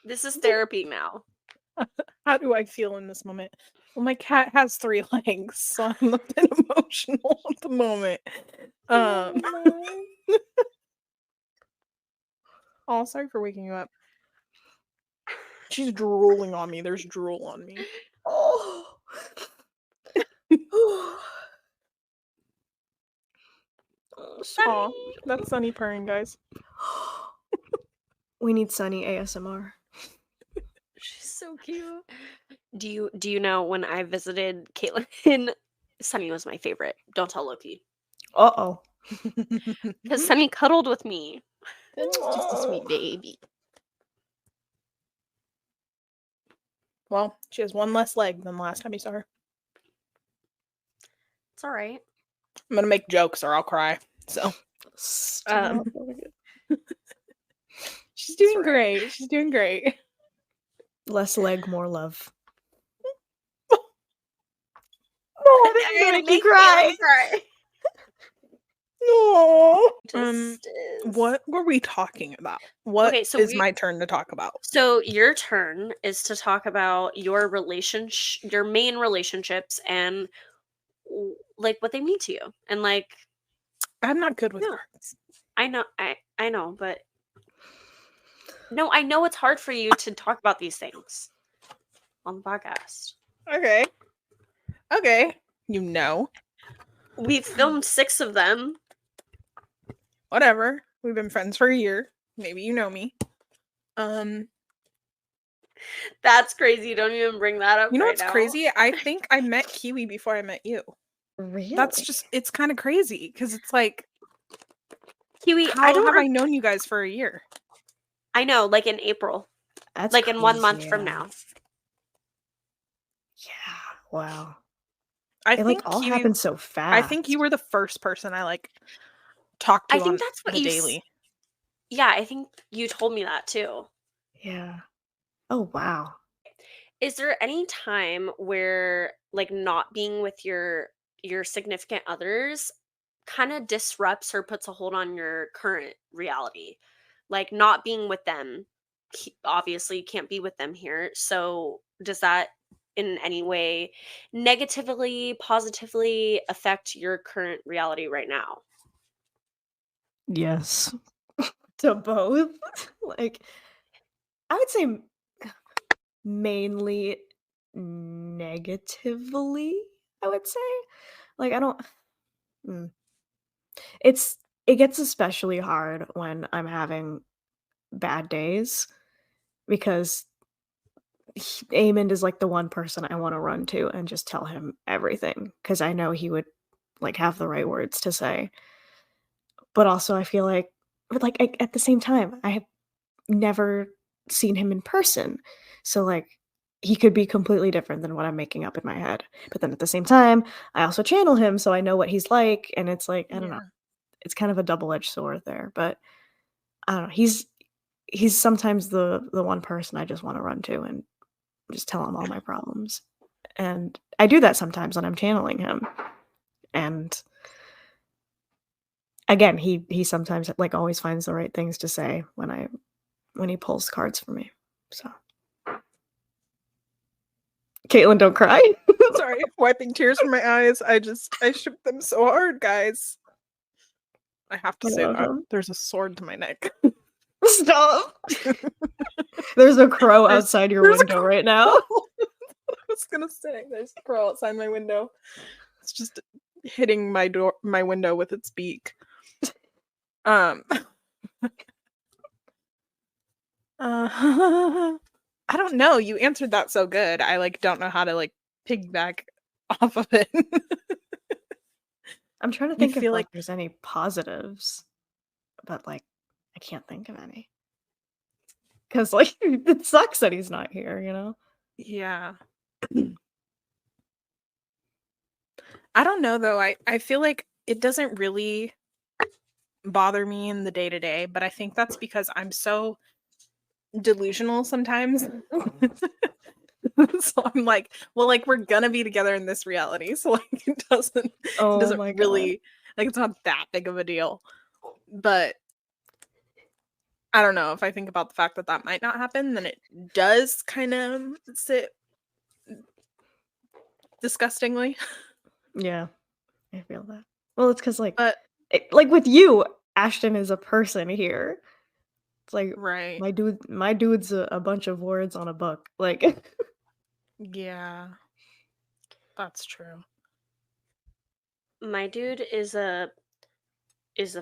This is therapy now. How do I feel in this moment? Well, my cat has 3 legs, so I'm a bit emotional at the moment. Oh, sorry for waking you up. She's drooling on me. There's drool on me. Oh. Oh, that's Sunny purring, guys. We need Sunny ASMR. She's so cute. Do you know when I visited Caitlin, Sunny was my favorite. Don't tell Loki. Uh-oh. Because Sunny cuddled with me. Sunny's just a sweet baby. Well, she has 1 less leg than the last time you saw her. It's all right. I'm gonna make jokes or I'll cry. So, she's doing great. She's doing great. Less leg, more love. Oh, this is gonna make me cry. No. What were we talking about? What is my turn to talk about? So your turn is to talk about your relationship, your main relationships, and like what they mean to you, and like. I'm not good with words. I know, but no, I know it's hard for you to talk about these things on the podcast. Okay. You know. We've filmed 6 of them. Whatever. We've been friends for a year. Maybe you know me. That's crazy. Don't even bring that up. You know right what's now. crazy? I think I met Kiwi before I met you. Really? That's just, it's kind of crazy because it's like, Kiwi, how have I known you guys for a year? I know, like in April. That's like crazy, in 1 month from now. Yeah. Wow. I think like all happened so fast. I think you were the first person I like talked to. I think that's what you daily. Yeah, I think you told me that too. Yeah. Oh wow. Is there any time where like not being with your significant others kind of disrupts or puts a hold on your current reality? Like not being with them, obviously you can't be with them here. So does that in any way negatively, positively affect your current reality right now? Yes. To both. Like, I would say mainly negatively, I would say. Like, I don't... It's it gets especially hard when I'm having bad days because Amond is like the one person I want to run to and just tell him everything because I know he would like have the right words to say. But also, I feel like, at the same time, I have never seen him in person, so like he could be completely different than what I'm making up in my head. But then at the same time, I also channel him, so I know what he's like, and it's like I don't know. It's kind of a double-edged sword there, but I don't know. He's sometimes the one person I just want to run to and just tell him all my problems. And I do that sometimes when I'm channeling him. And again, he sometimes like always finds the right things to say when he pulls cards for me. So Caitlin, don't cry. Sorry, wiping tears from my eyes. I shook them so hard, guys. I have to say that. There's a sword to my neck. Stop. There's a crow outside your window right now. I was gonna say there's a crow outside my window. It's just hitting my window with its beak. I don't know. You answered that so good. I like don't know how to like piggyback off of it. I'm trying to think if like there's any positives, but like I can't think of any. Because like it sucks that he's not here, you know? Yeah. I don't know though. I feel like it doesn't really bother me in the day-to-day, but I think that's because I'm so delusional sometimes. So I'm like, well, like we're gonna be together in this reality, so like it doesn't really like it's not that big of a deal. But I don't know, if I think about the fact that that might not happen, then it does kind of sit disgustingly. Yeah, I feel that. Well, it's because like with you, Ashton is a person here. It's like right. My dude's a bunch of words on a book. Like yeah, that's true. My dude is a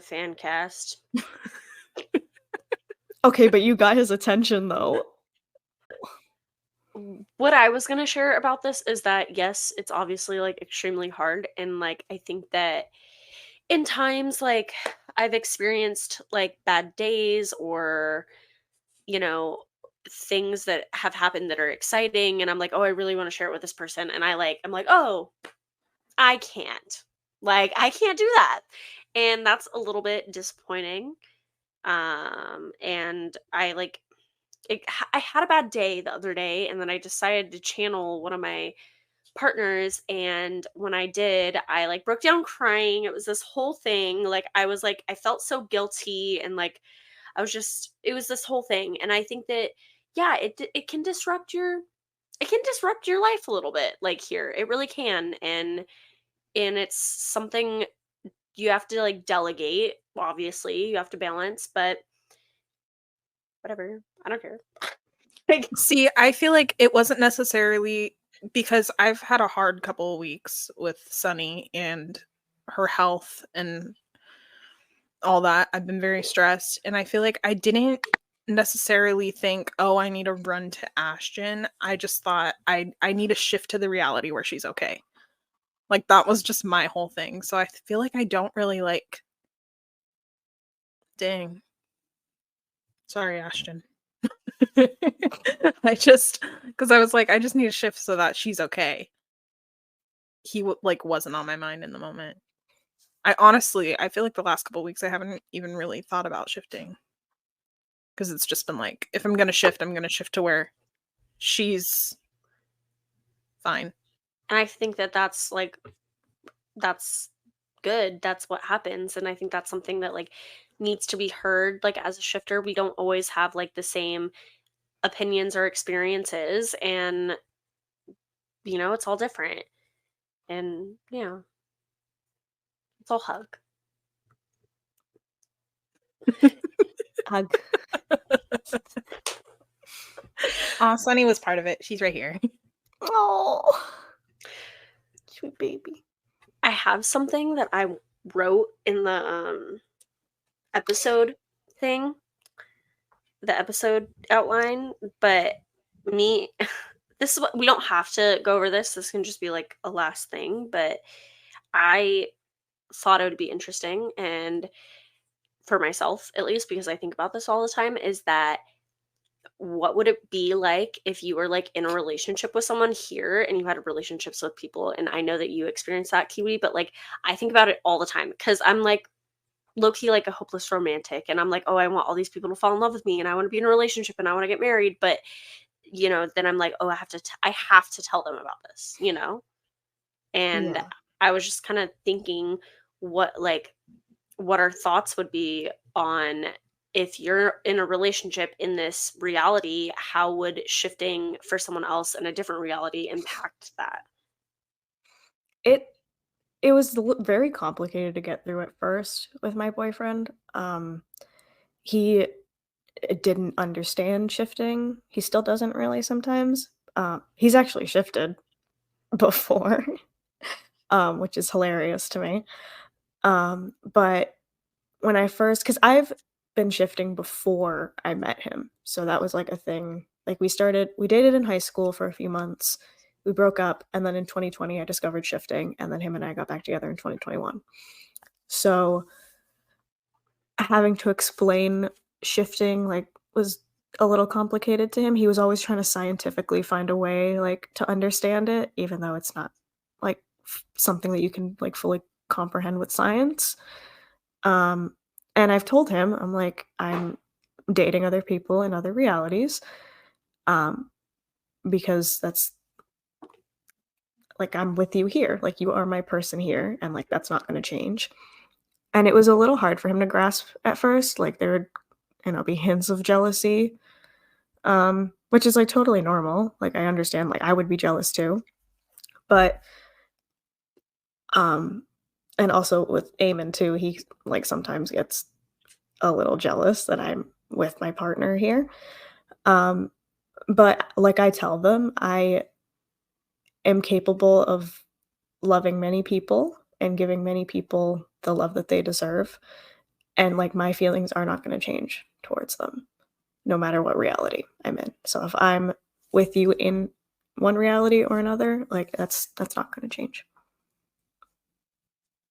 fan cast. Okay, but you got his attention though. What I was going to share about this is that yes, it's obviously like extremely hard, and like I think that in times like I've experienced like bad days or you know things that have happened that are exciting and I'm like, "Oh, I really want to share it with this person." And I'm like, "Oh, I can't. Like I can't do that." And that's a little bit disappointing. And I had a bad day the other day, and then I decided to channel one of my partners, and when I did, I like broke down crying. It was this whole thing. Like I felt so guilty, and like it was this whole thing. And I think that yeah, it can disrupt your life a little bit, like here. It really can. And it's something you have to like delegate. Obviously, you have to balance, but whatever. I don't care. Like, see, I feel like it wasn't necessarily because I've had a hard couple of weeks with Sunny and her health and all that. I've been very stressed, and I feel like I didn't necessarily think, oh, I need to run to Ashton. I just thought I need to shift to the reality where she's okay. Like that was just my whole thing. So I feel like I don't really like. Dang. Sorry, Ashton. Because I was like, I just need to shift so that she's okay. He wasn't on my mind in the moment. I feel like the last couple weeks I haven't even really thought about shifting. Because it's just been like, if I'm going to shift, I'm going to shift to where she's fine. And I think that that's good. That's what happens. And I think that's something that like needs to be heard. Like as a shifter, we don't always have like the same opinions or experiences, and it's all different. And yeah, it's all hug. Hug. Sunny was part of it. She's right here. Oh, sweet baby. I have something that I wrote in the episode thing, the episode outline, but me, this is what we don't have to go over this. This can just be like a last thing, but I thought it would be interesting, and for myself at least, because I think about this all the time, is that what would it be like if you were like in a relationship with someone here and you had relationships with people? And I know that you experienced that, Kiwi, but like I think about it all the time because I'm like low-key like a hopeless romantic, and I'm like, oh, I want all these people to fall in love with me, and I want to be in a relationship, and I want to get married, but then I'm like, oh, I have to tell them about this, and Yeah. I was just kind of thinking what our thoughts would be on, if you're in a relationship in this reality, how would shifting for someone else in a different reality impact that? It it was very complicated to get through at first with my boyfriend. He didn't understand shifting. He still doesn't really sometimes. He's actually shifted before, which is hilarious to me. But when I first, because I've been shifting before I met him, so that was like a thing. Like we dated in high school for a few months. We broke up, and then in 2020 I discovered shifting, and then him and I got back together in 2021. So having to explain shifting like was a little complicated to him. He was always trying to scientifically find a way like to understand it, even though it's not like something that you can like fully comprehend with science. Um, and I've told him, I'm like, I'm dating other people in other realities, um, because that's like I'm with you here, like you are my person here, and like that's not going to change. And it was a little hard for him to grasp at first. Like there would, be hints of jealousy, which is like totally normal. Like I understand, like I would be jealous too, but um, and also with Eamon too, he like sometimes gets a little jealous that I'm with my partner here. Um, but like I tell them, I am capable of loving many people and giving many people the love that they deserve. And like my feelings are not going to change towards them, no matter what reality I'm in. So if I'm with you in one reality or another, like that's not going to change.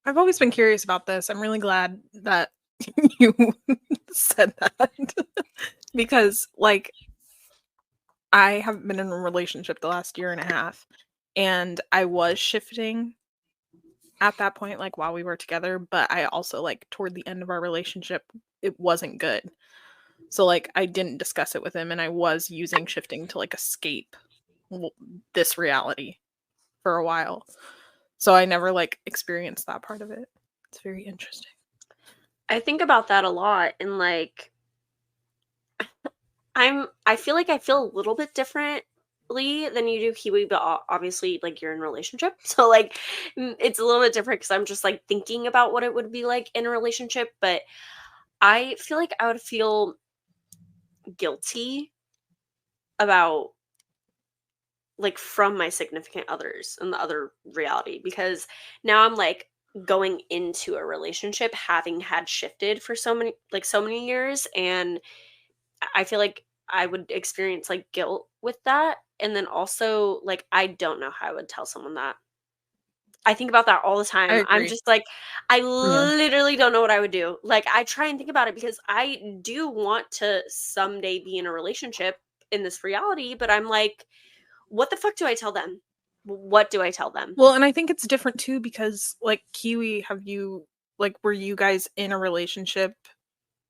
I've always been curious about this. I'm really glad that you said that because like I have been in a relationship the last year and a half, and I was shifting at that point, like while we were together, but I also like toward the end of our relationship, it wasn't good. So like I didn't discuss it with him, and I was using shifting to like escape this reality for a while. So I never like experienced that part of it. It's very interesting. I think about that a lot, and like I feel like I feel a little bit differently than you do, Kiwi, but obviously like you're in a relationship. So like it's a little bit different because I'm just like thinking about what it would be like in a relationship, but I feel like I would feel guilty about like from my significant others in the other reality, because now I'm like going into a relationship having had shifted for so many years, and I feel like I would experience like guilt with that. And then also like I don't know how I would tell someone that. I think about that all the I time. I'm agree. just like, I Yeah. literally don't know what I would do. Like I try and think about it because I do want to someday be in a relationship in this reality, but I'm like, what the fuck do I tell them? What do I tell them? Well, and I think it's different too because like Kiwi, were you guys in a relationship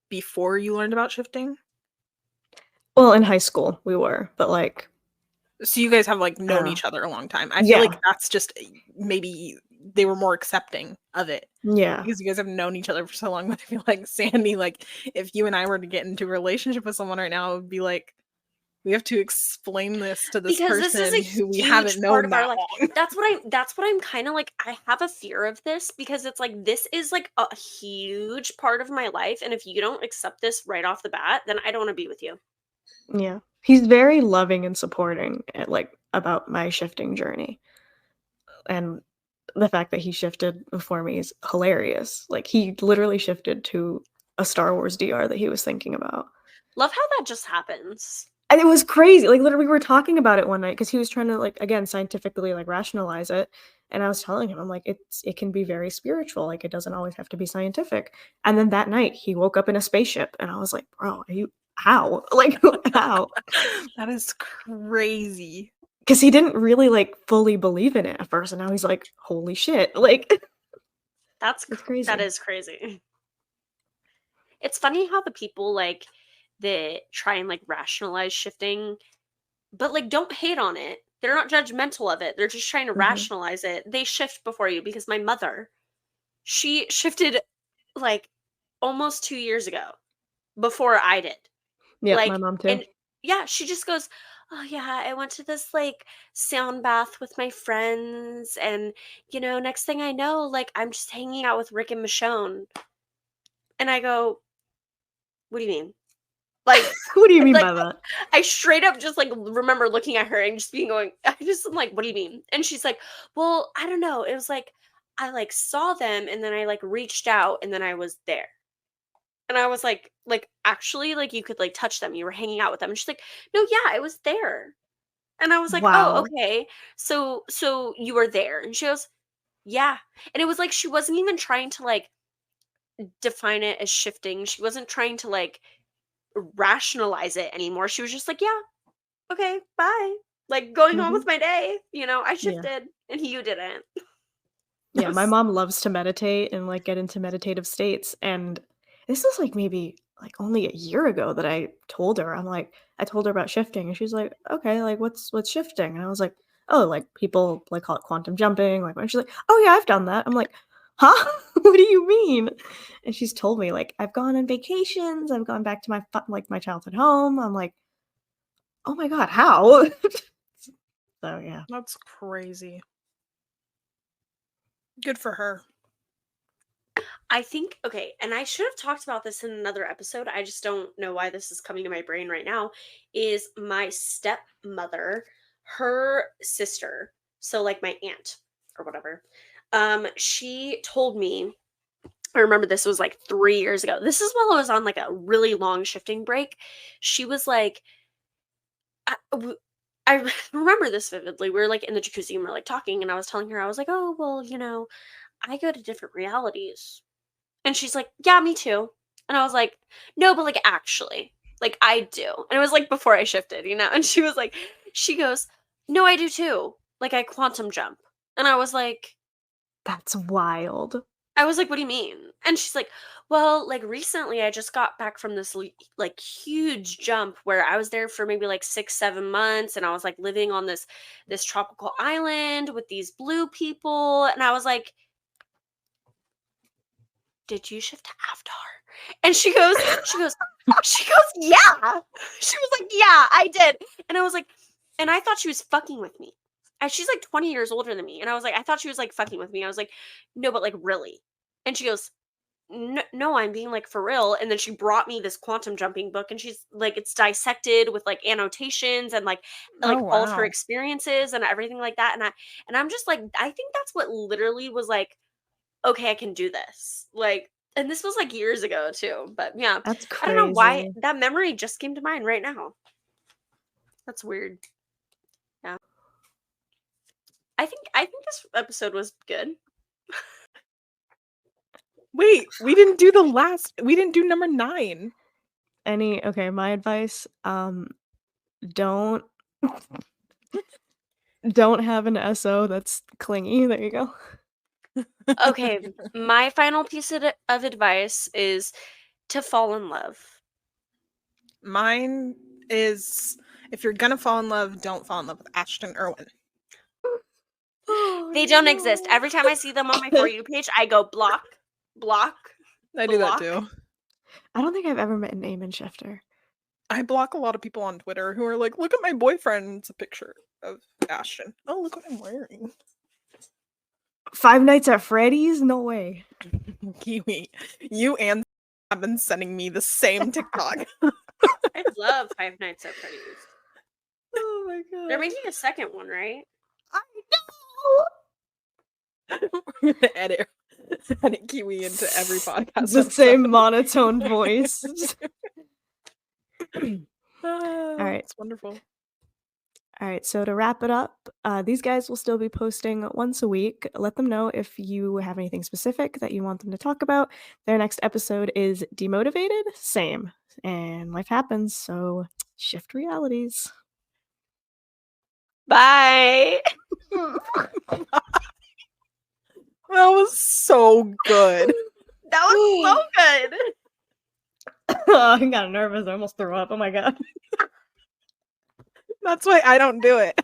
before you learned about shifting? Well, in high school we were, but like So you guys have like I don't known know. each other a long time. I feel like Yeah. that's just maybe they were more accepting of it Yeah. because you guys have known each other for so long. But I feel like Sandy, like if you and I were to get into a relationship with someone right now, it would be like we have to explain this to this Because this is person a who we huge haven't part known of our that life. long. That's what I'm kind of like, I have a fear of this because it's like this is like a huge part of my life, and if you don't accept this right off the bat, then I don't want to be with you. Yeah. He's very loving and supporting like about my shifting journey. And the fact that he shifted before me is hilarious. Like he literally shifted to a Star Wars DR that he was thinking about. Love how that just happens. And it was crazy. Like, literally, we were talking about it one night because he was trying to, like, again, scientifically, like, rationalize it. And I was telling him, I'm like, it can be very spiritual. Like, it doesn't always have to be scientific. And then that night, he woke up in a spaceship, and I was like, bro, how? Like, how? That is crazy. Because he didn't really, like, fully believe in it at first, and now he's like, holy shit. Like, that's crazy. That is crazy. It's funny how the people, like, that try and, like, rationalize shifting, but, like, don't hate on it. They're not judgmental of it. They're just trying to rationalize it. They shift before you, because my mother, she shifted, like, almost 2 years ago before I did. Yeah, like, my mom too. And yeah, she just goes, oh yeah, I went to this, like, sound bath with my friends, and, you know, next thing I know, like, I'm just hanging out with Rick and Michonne. And I go, what do you mean? Like, what do you mean like, by that? I straight up just, like, remember looking at her and just being going, I'm like, what do you mean? And she's like, well, I don't know. It was like, I, like, saw them, and then I, like, reached out, and then I was there. And I was like, actually, like, you could, like, touch them. You were hanging out with them. And she's like, no, yeah, I was there. And I was like, Wow. oh, okay. So you were there. And she goes, yeah. And it was like, she wasn't even trying to, like, define it as shifting. She wasn't trying to, like, rationalize it anymore. She was just like, yeah, okay, bye. Like, going on with my day. You know, I shifted, and you didn't. Yeah, my mom loves to meditate and, like, get into meditative states, and this was, like, maybe, like, only a year ago that I told her. I told her about shifting, and she's like, "Okay, like, what's shifting?" And I was like, "Oh, like, people, like, call it quantum jumping," like, and she's like, "Oh, yeah, I've done that." I'm like, "Huh? What do you mean?" And she's told me, like, I've gone on vacations, I've gone back to my childhood home. I'm like, "Oh my god, how?" So, yeah. That's crazy. Good for her. I think, okay, and I should have talked about this in another episode. I just don't know why this is coming to my brain right now. Is my stepmother, her sister, so, like, my aunt or whatever, she told me, I remember this was like 3 years ago. This is while I was on, like, a really long shifting break. She was like, I remember this vividly. We were, like, in the jacuzzi, and we were, like, talking, and I was telling her, I was like, oh, well, you know, I go to different realities. And she's like, yeah, me too. And I was like, no, but, like, actually, like, I do. And it was, like, before I shifted, you know? And she was like, she goes, no, I do too. Like, I quantum jump. And I was like, That's wild. what do you mean? And she's like, well, like, recently I just got back from this, like, huge jump where I was there for maybe, like, 6-7 months, and I was, like, living on this tropical island with these blue people. And I was like, did you shift to Avtar? And she goes, yeah. She was like, yeah, I did. And I was like, and I thought she was fucking with me. And she's like 20 years older than me. And I was like, I thought she was, like, fucking with me. I was like, no, but, like, really? And she goes, no, I'm being, like, for real. And then she brought me this quantum jumping book, and she's like, it's dissected with, like, annotations and, like, Oh, all of her wow. experiences and everything like that. And I'm just like, I think that's what literally was like, okay, I can do this. Like, and this was, like, years ago too. But yeah, That's I crazy. don't know why that memory just came to mind right now. That's weird. Yeah. I think this episode was good. Wait, we didn't do number 9. Okay, my advice, don't have an SO that's clingy. There you go. Okay, my final piece of advice is to fall in love. Mine is, if you're gonna fall in love, don't fall in love with Ashton Irwin. They don't exist. Every time I see them on my For You page, I go block. I do that too. I don't think I've ever met an Eamon shifter. I block a lot of people on Twitter who are like, look at my boyfriend. It's a picture of Ashton. Oh, look what I'm wearing. Five Nights at Freddy's? No way. Kiwi, you and have been sending me the same TikTok. I love Five Nights at Freddy's. Oh my god. They're making a second one, right? I know! We're gonna edit adding Kiwi into every podcast. The same monotone voice. All right, it's wonderful. All right, so to wrap it up, these guys will still be posting once a week. Let them know if you have anything specific that you want them to talk about. Their next episode is Demotivated, same. And life happens, so shift realities. Bye. That was so good. That was so good. Oh, I got nervous. I almost threw up. Oh my god. That's why I don't do it.